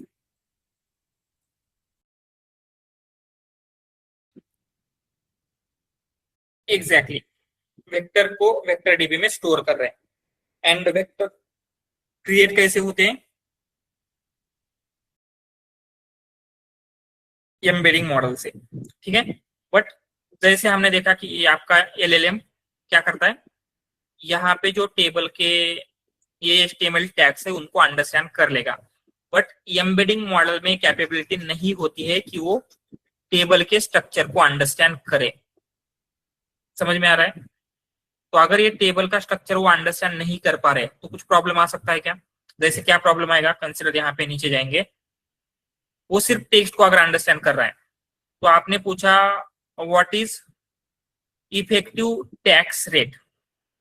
Exactly, vector को वेक्टर डीबी में स्टोर कर रहे हैं एंड वेक्टर क्रिएट कैसे होते हैं? एम्बेडिंग मॉडल से, ठीक है। बट जैसे हमने देखा कि ये आपका LLM क्या करता है, यहाँ पे जो टेबल के ये HTML टैग्स है उनको अंडरस्टैंड कर लेगा। बट एम्बेडिंग मॉडल में कैपेबिलिटी नहीं होती है कि वो टेबल के स्ट्रक्चर को अंडरस्टैंड करे। समझ में आ रहा है? तो अगर ये टेबल का स्ट्रक्चर वो अंडरस्टैंड नहीं कर पा रहे तो कुछ प्रॉब्लम आ सकता है क्या? जैसे क्या प्रॉब्लम आएगा? कंसिडर, यहाँ पे नीचे जाएंगे, वो सिर्फ टेक्स्ट को अगर अंडरस्टैंड कर रहा है तो आपने पूछा what is effective tax rate,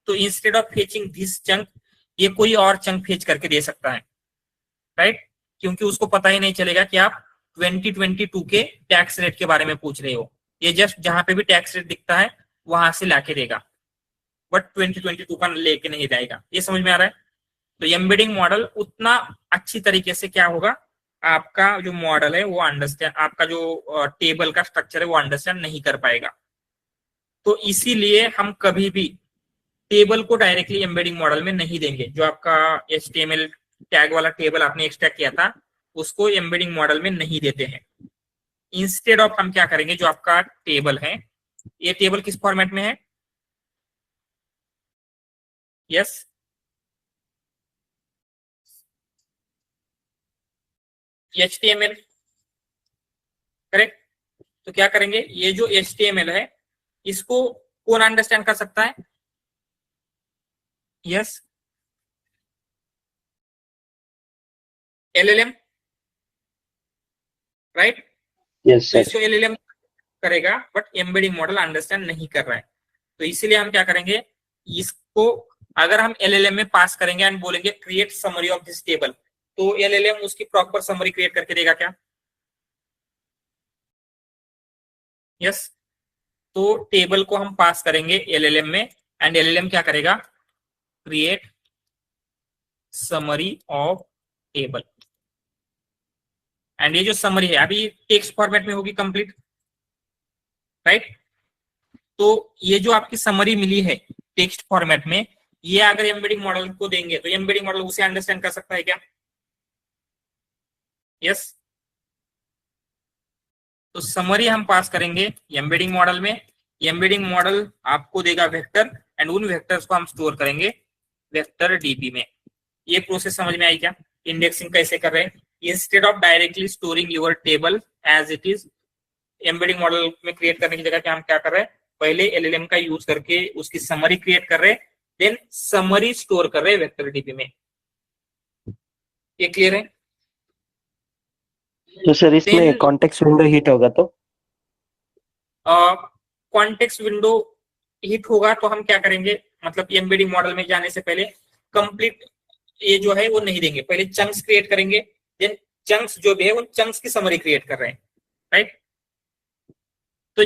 तो instead of fetching this chunk ये कोई और चंक फेच करके दे सकता है, राइट? क्योंकि उसको पता ही नहीं चलेगा कि आप 2022 के टैक्स रेट के बारे में पूछ रहे हो। ये जस्ट जहां पे भी टैक्स रेट दिखता है वहां से लाके देगा, बट 2022 का लेके नहीं जाएगा। ये समझ में आ रहा है? तो एम्बेडिंग मॉडल उतना अच्छी तरीके से क्या होगा, आपका जो मॉडल है वो अंडरस्टैंड, आपका जो टेबल का स्ट्रक्चर है वो अंडरस्टैंड नहीं कर पाएगा। तो इसीलिए हम कभी भी टेबल को डायरेक्टली एम्बेडिंग मॉडल में नहीं देंगे। जो आपका HTML टैग वाला टेबल आपने एक्सट्रैक्ट किया था उसको एम्बेडिंग मॉडल में नहीं देते हैं। इंस्टेड ऑफ हम क्या करेंगे, जो आपका टेबल है, ये टेबल किस फॉर्मेट में है? Yes, HTML, correct. तो क्या करेंगे, ये जो HTML है इसको कौन अंडरस्टैंड कर सकता है? Yes, LLM, right? Yes, तो sir. इसको LLM करेगा, बट एम्बेडिंग मॉडल अंडरस्टैंड नहीं कर रहा है। तो इसीलिए हम क्या करेंगे, इसको अगर हम LLM में पास करेंगे एंड बोलेंगे create summary of this table, तो LLM उसकी प्रॉपर समरी क्रिएट करके देगा क्या? यस। तो टेबल को हम पास करेंगे LLM में एंड LLM क्या करेगा, create summary of table. And ये जो समरी है अभी टेक्स्ट फॉर्मेट में होगी कंप्लीट, राइट? तो ये जो आपकी समरी मिली है टेक्स्ट फॉर्मेट में, ये अगर एम्बेडिंग मॉडल को देंगे तो एम्बेडिंग मॉडल उसे अंडरस्टैंड कर सकता है क्या? यस। तो समरी हम पास करेंगे एम्बेडिंग मॉडल में, एम्बेडिंग मॉडल आपको देगा वेक्टर एंड उन वेक्टर्स को हम स्टोर करेंगे वेक्टर डीबी में। ये प्रोसेस समझ में आई क्या? इंडेक्सिंग कैसे कर रहे हैं? Instead of directly storing your table as it is, embedding model में क्रिएट करने की जगह क्या हम क्या कर रहे हैं, पहले LLM का यूज करके उसकी समरी क्रिएट कर रहे हैं, देन समरी स्टोर कर रहे हैं वेक्टर डीबी में। ये क्लियर है? तो सर इसमें Then- कॉन्टेक्स्ट विंडो हिट होगा तो? कॉन्टेक्स्ट विंडो हिट होगा तो हम क्या करेंगे, मतलब एम्बेडिंग मॉडल में जाने से पहले कंप्लीट ये जो है वो नहीं देंगे, पहले चंक्स क्रिएट करेंगे, देन चंक्स जो भी है उन चंक्स की समरी क्रिएट कर रहे हैं, राइट? तो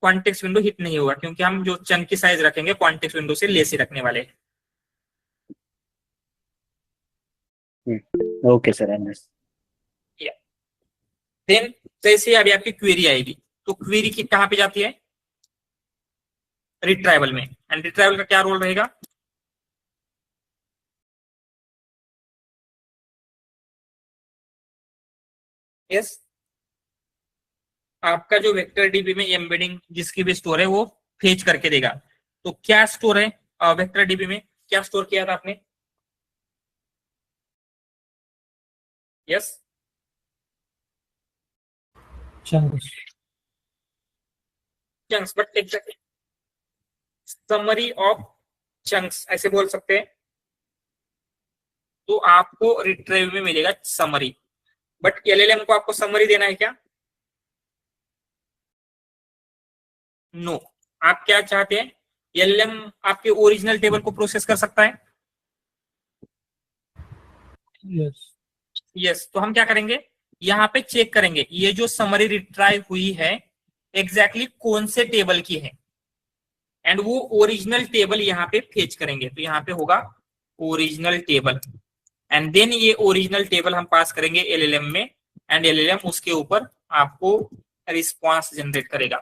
कॉन्टेक्स्ट विंडो हिट नहीं होगा क्योंकि हम जो चंक की साइज रखेंगे कॉन्टेक्स्ट विंडो से लेस ही रखने वाले हैं। ओके सर, देन जैसे अभी आपकी क्वेरी आएगी तो क्वेरी की कहां पे जाती है, रिट्राइवल में, एंड रिट्राइवल का क्या रोल रहेगा, यस आपका जो वेक्टर डीबी में एम्बेडिंग जिसकी भी स्टोर है वो फेच करके देगा। तो क्या स्टोर है वेक्टर डीबी में, क्या स्टोर किया था आपने, yes chunks. Chunks, but exactly summary of chunks ऐसे बोल सकते हैं। तो आपको रिट्राइव में मिलेगा समरी, बट LLM को आपको समरी देना है क्या? नो। आप क्या चाहते हैं, LLM आपके ओरिजिनल टेबल को प्रोसेस कर सकता है, Yes. यस। तो हम क्या करेंगे, यहाँ पे चेक करेंगे ये जो समरी रिट्राइव हुई है एग्जैक्टली कौन से टेबल की है, एंड वो ओरिजिनल टेबल यहाँ पे फेच करेंगे। तो यहाँ पे होगा ओरिजिनल टेबल, एंड देन ये ओरिजिनल टेबल हम पास करेंगे LLM में, एंड LLM उसके ऊपर आपको रिस्पॉन्स जनरेट करेगा।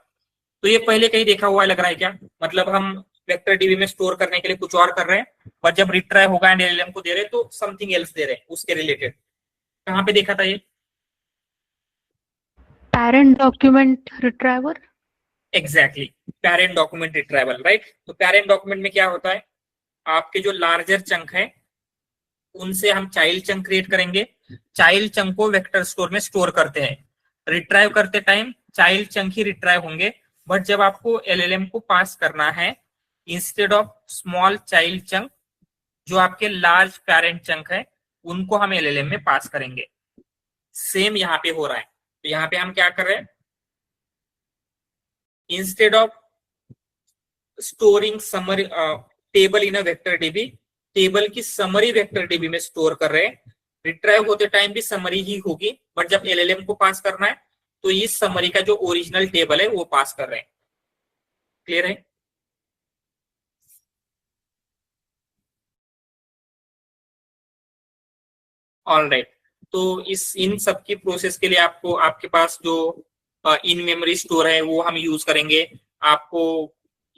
तो ये पहले कहीं देखा हुआ लग रहा है क्या, मतलब हम वेक्टर डीबी में स्टोर करने के लिए कुछ और कर रहे हैं, पर जब रिट्राइव होगा एंड LLM को दे रहे हैं तो समथिंग एल्स दे रहे हैं उसके रिलेटेड। कहाँ पे देखा था ये, Parent document retriever. Exactly parent document retrieval, right? तो पेरेंट डॉक्यूमेंट में क्या होता है, आपके जो लार्जर चंक है उनसे हम चाइल्ड चंक क्रिएट करेंगे, चाइल्ड चंक को वेक्टर स्टोर में स्टोर करते हैं, रिट्राइव करते टाइम चाइल्ड चंक ही रिट्राइव होंगे, बट जब आपको LLM को पास करना है instead of small child chunk जो आपके लार्ज पेरेंट चंक है उनको हम LLM में पास करेंगे। सेम यहाँ पे हो रहा है। तो यहाँ पे हम क्या कर रहे हैं, instead of storing summary table in a vector dB, table की समरी वेक्टर डीबी में स्टोर कर रहे हैं, रिट्राइव होते टाइम भी समरी ही होगी, बट जब LLM को पास करना है तो इस समरी का जो ओरिजिनल टेबल है वो पास कर रहे हैं। क्लियर है? ऑलराइट। तो इन सब की प्रोसेस के लिए आपको आपके पास जो इन मेमोरी स्टोर है वो हम यूज करेंगे। आपको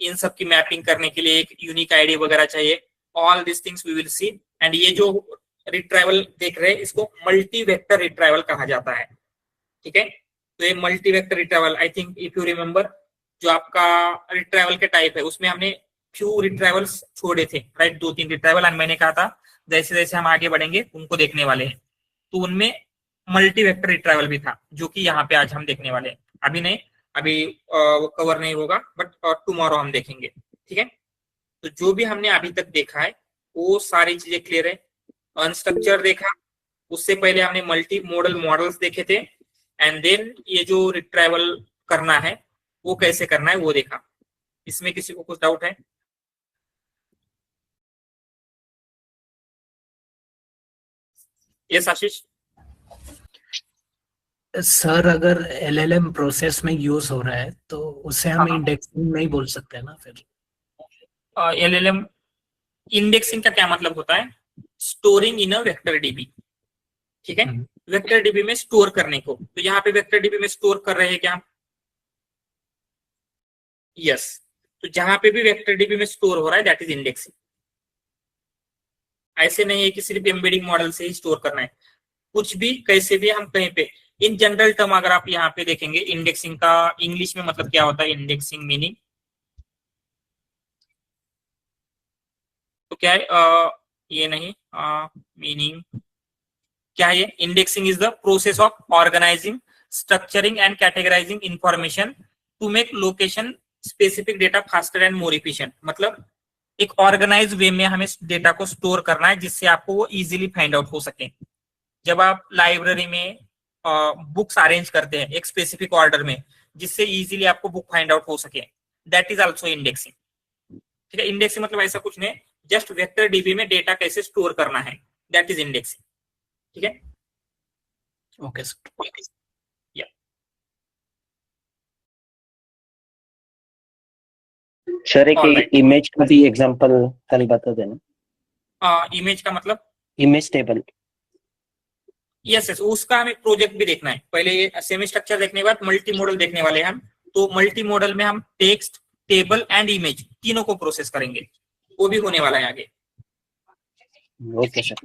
इन सब की मैपिंग करने के लिए एक यूनिक आईडी वगैरह चाहिए। All this things we will see. And ये जो रिट्राइवल देख रहे हैं इसको मल्टी वेक्टर रिट्राइवल कहा जाता है। ठीक है, तो ये multi vector retrieval, I think if you remember, जो आपका रिट्राइवल के टाइप है उसमें हमने फ्यू रिट्राइवल्स छोड़े थे, राइट? 2-3 रिट्राइवल, एंड मैंने कहा था जैसे जैसे हम आगे बढ़ेंगे उनको देखने वाले हैं। तो उनमें मल्टी वेक्टर रिट्राइवल भी था जो कि यहाँ पे आज हम देखने वाले हैं। अभी नहीं, अभी वो कवर नहीं होगा, बट टुमारो हम देखेंगे। ठीक है, तो जो भी हमने अभी तक देखा है वो सारी चीजें क्लियर है। अनस्ट्रक्चर देखा, उससे पहले हमने मल्टी मॉडल मॉडल्स देखे थे, एंड देन ये जो रिट्राइवल करना है वो कैसे करना है वो देखा। इसमें किसी को कुछ डाउट है? यस आशीष। सर अगर एलएलएम प्रोसेस में यूज हो रहा है तो उसे हम हाँ। इंडेक्सिंग नहीं बोल सकते ना फिर। एलएलएम इंडेक्सिंग का क्या मतलब होता है? Storing in a vector dB, ठीक है, वेक्टर डीबी में स्टोर करने को। तो यहाँ पे वेक्टर डीबी में स्टोर कर रहे हैं क्या? यस। तो जहां पे भी वेक्टर डीबी में स्टोर हो रहा है दैट इज इंडेक्सिंग। ऐसे नहीं है कि सिर्फ एम्बेडिंग मॉडल से ही स्टोर करना है, कुछ भी कैसे भी हम कहीं पे इन जनरल टर्म अगर आप यहाँ पे देखेंगे इंडेक्सिंग का इंग्लिश में मतलब क्या होता है, इंडेक्सिंग मीनिंग तो क्या है? ये नहीं, मीनिंग क्या है? Indexing is the process of organizing, structuring and categorizing information to make location specific data faster and more efficient. मतलब एक ऑर्गेनाइज वे में हमें डेटा को स्टोर करना है जिससे आपको वो इजीली फाइंड आउट हो सके। जब आप लाइब्रेरी में बुक्स अरेंज करते हैं एक स्पेसिफिक ऑर्डर में जिससे इजीली आपको बुक फाइंड आउट हो सके, दैट इज आल्सो इंडेक्सिंग। ठीक है, इंडेक्सिंग मतलब ऐसा कुछ नहीं, जस्ट वेक्टर डीबी में डेटा कैसे स्टोर करना है, दैट इज इंडेक्सिंग। ठीक है, ओके सर। या सर एक Alright. इमेज का भी एग्जांपल कल बता देना। इमेज का मतलब इमेज टेबल। यस यस, उसका हमें प्रोजेक्ट भी देखना है। पहले सेमी स्ट्रक्चर देखने के बाद मल्टी मॉडल देखने वाले हैं हम। तो मल्टी मॉडल में हम टेक्स्ट, टेबल एंड इमेज तीनों को प्रोसेस करेंगे, वो भी होने वाला है आगे। Okay, sir.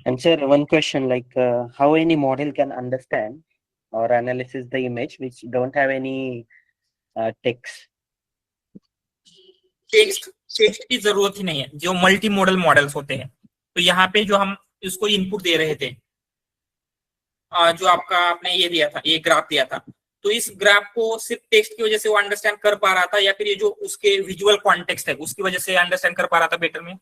And sir, one question like how any model can understand or analysis the image which don't have any text? Text text की जरूरत ही नहीं है जो मल्टी मॉडल मॉडल्स होते हैं। तो यहाँ पे जो हम इसको इनपुट दे रहे थे, जो आपका आपने ये दिया था, ये ग्राफ दिया था, तो इस ग्राफ को सिर्फ टेक्स्ट की वजह से वो अंडरस्टैंड कर पा रहा था या फिर ये जो उसके विजुअल कॉन्टेक्स्ट है उसकी वजह से अंडरस्टैंड कर पा रहा था बेटर में?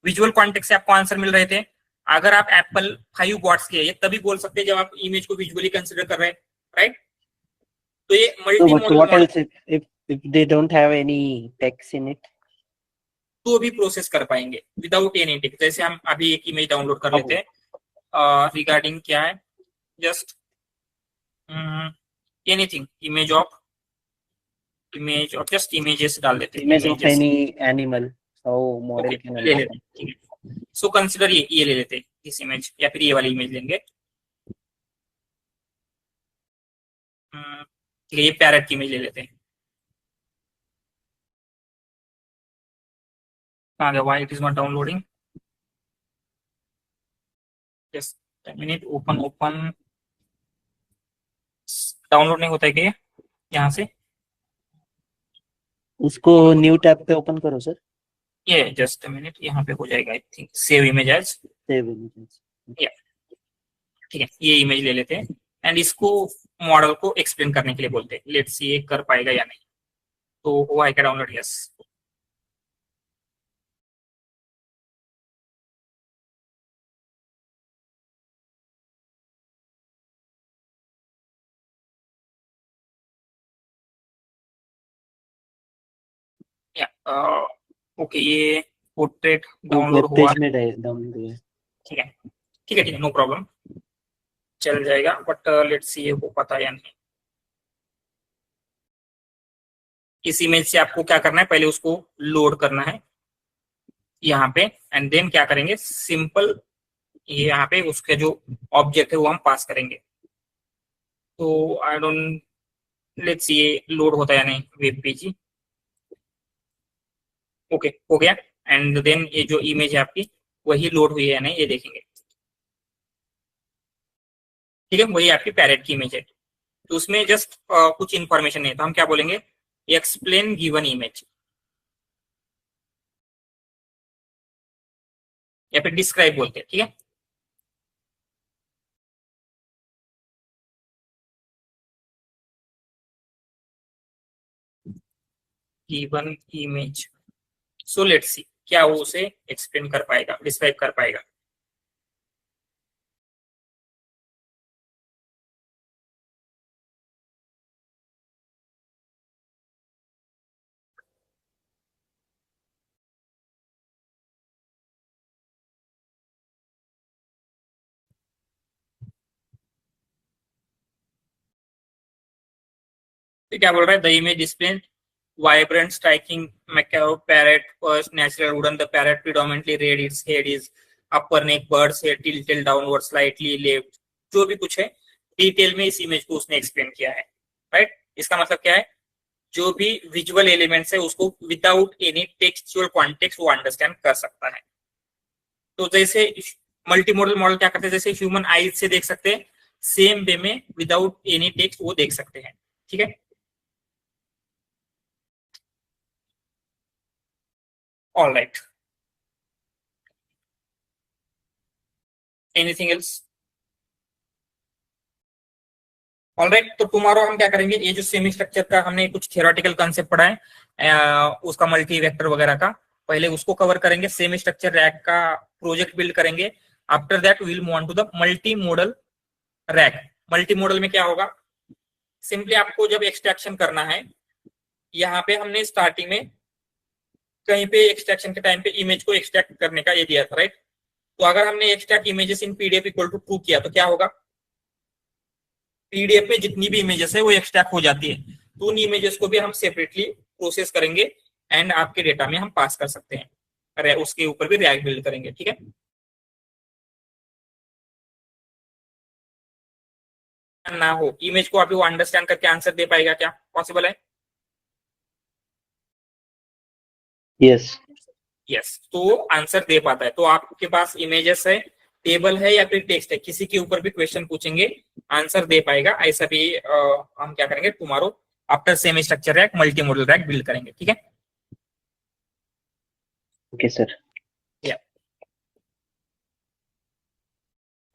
विजुअल कॉन्टेक्स्ट से आपको आंसर मिल रहे थे। अगर आप एप्पल 5 वॉट्स के ये तभी बोल सकते हैं जब आप इमेज को विजुअली कंसिडर कर रहे हैं, राइट? तो ये So multi what model else if they don't have any text in it? तो भी प्रोसेस कर पाएंगे विदाउट एनी टेक्स्ट। जैसे हम अभी एक इमेज डाउनलोड कर लेते हैं, रिगार्डिंग क्या है, just anything, image of just images डाल देते हैं, Image of images. any animal, how model okay, can ले लेते understand? हैं, ठीक है। सो कंसिडर ये ले लेते हैं इस इमेज, या फिर ये वाली इमेज लेंगे। ठीक है, ये पैरेट की इमेज ले लेते हैं। कहाँ गया? Why it is not downloading? Just minute, open download नहीं होता है क्या यहाँ से? उसको न्यू टैब पे ओपन करो सर। ये जस्ट मिनट, यहाँ पे हो जाएगा I think, save image as. Save images. ठीक है, ये इमेज ले लेते हैं एंड इसको मॉडल को एक्सप्लेन करने के लिए बोलते हैं। लेट्स सी ये कर पाएगा या नहीं। तो हुआ है क्या डाउनलोड? यस। ओके, ये पोर्ट्रेट डाउनलोड वेब हुआ पेज में डाउनलोड हुआ है। ठीक है, ठीक है, ठीक है, नो प्रॉब्लम, चल जाएगा। बट लेट्स सी ये हो पाता या नहीं। इस इमेज से आपको क्या करना है, पहले उसको लोड करना है यहाँ पे, एंड देन क्या करेंगे, सिंपल ये यहाँ पे उसके जो ऑब्जेक्ट है वो हम पास करेंगे। तो आई डोंट, लेट्स ये लोड होता है या नहीं वेब पेज ही। ओके, हो गया। एंड देन ये जो इमेज है आपकी वही लोड हुई है या नहीं ये देखेंगे। ठीक है, वही आपकी पैरेट की इमेज है। तो उसमें जस्ट कुछ इंफॉर्मेशन नहीं है, तो हम क्या बोलेंगे, एक्सप्लेन गिवन इमेज या फिर डिस्क्राइब बोलते हैं। ठीक है, given image. So let's see क्या वो उसे एक्सप्लेन कर पाएगा, डिस्क्राइब कर पाएगा। तो क्या बोल रहा है, the image display vibrant striking Macau parrot first natural wooden the parrot predominantly red its head is upper neck birds head tilted downward slightly left, जो भी कुछ है डिटेल में इस इमेज को उसने एक्सप्लेन किया है, राइट। इसका मतलब क्या है, जो भी विजुअल एलिमेंट्स है उसको विदाउट एनी टेक्सचुअल कॉन्टेक्स्ट वो अंडरस्टैंड कर सकता है। तो जैसे मल्टी मॉडल मॉडल क्या करते हैं, जैसे ह्यूमन आईज से देख सकते हैं, सेम वे में विदाउट एनी टेक्स्ट वो देख सकते हैं, ठीक है। All right, anything else? All right, तो टुमारो हम क्या करेंगे, ये जो सेमी स्ट्रक्चर का हमने कुछ थियोरेटिकल कंसेप्ट पढ़ा है उसका मल्टी वेक्टर वगैरह का, पहले उसको कवर करेंगे, सेमी स्ट्रक्चर रैक का प्रोजेक्ट बिल्ड करेंगे। After that will move on to the multi model RAG. Multi model में क्या होगा, सिंपली आपको जब एक्सट्रैक्शन करना है, यहाँ पे हमने स्टार्टिंग में कहीं पे एक्सट्रैक्शन के टाइम पे इमेज को एक्सट्रैक्ट करने का ये दिया था, राइट। तो अगर हमने extract images in PDF equal to true किया तो क्या होगा, पीडीएफ में जितनी भी इमेजेस है वो एक्सट्रैक्ट हो जाती है, तो उन इमेजेस को भी हम सेपरेटली प्रोसेस करेंगे एंड आपके डेटा में हम पास कर सकते हैं, अरे उसके ऊपर भी रैक बिल्ड करेंगे, ठीक है। ना हो इमेज को अभी वो अंडरस्टैंड करके आंसर दे पाएगा, क्या पॉसिबल है? यस यस, तो आंसर दे पाता है। तो आपके पास इमेजेस है, टेबल है या फिर टेक्स्ट है, किसी के ऊपर भी क्वेश्चन पूछेंगे आंसर दे पाएगा। ऐसा भी हम क्या करेंगे, tomorrow after semi structure RAG multi model RAG build करेंगे, ठीक है। Okay sir.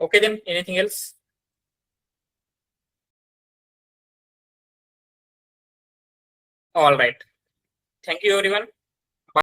Okay then, anything else? All right, thank you everyone.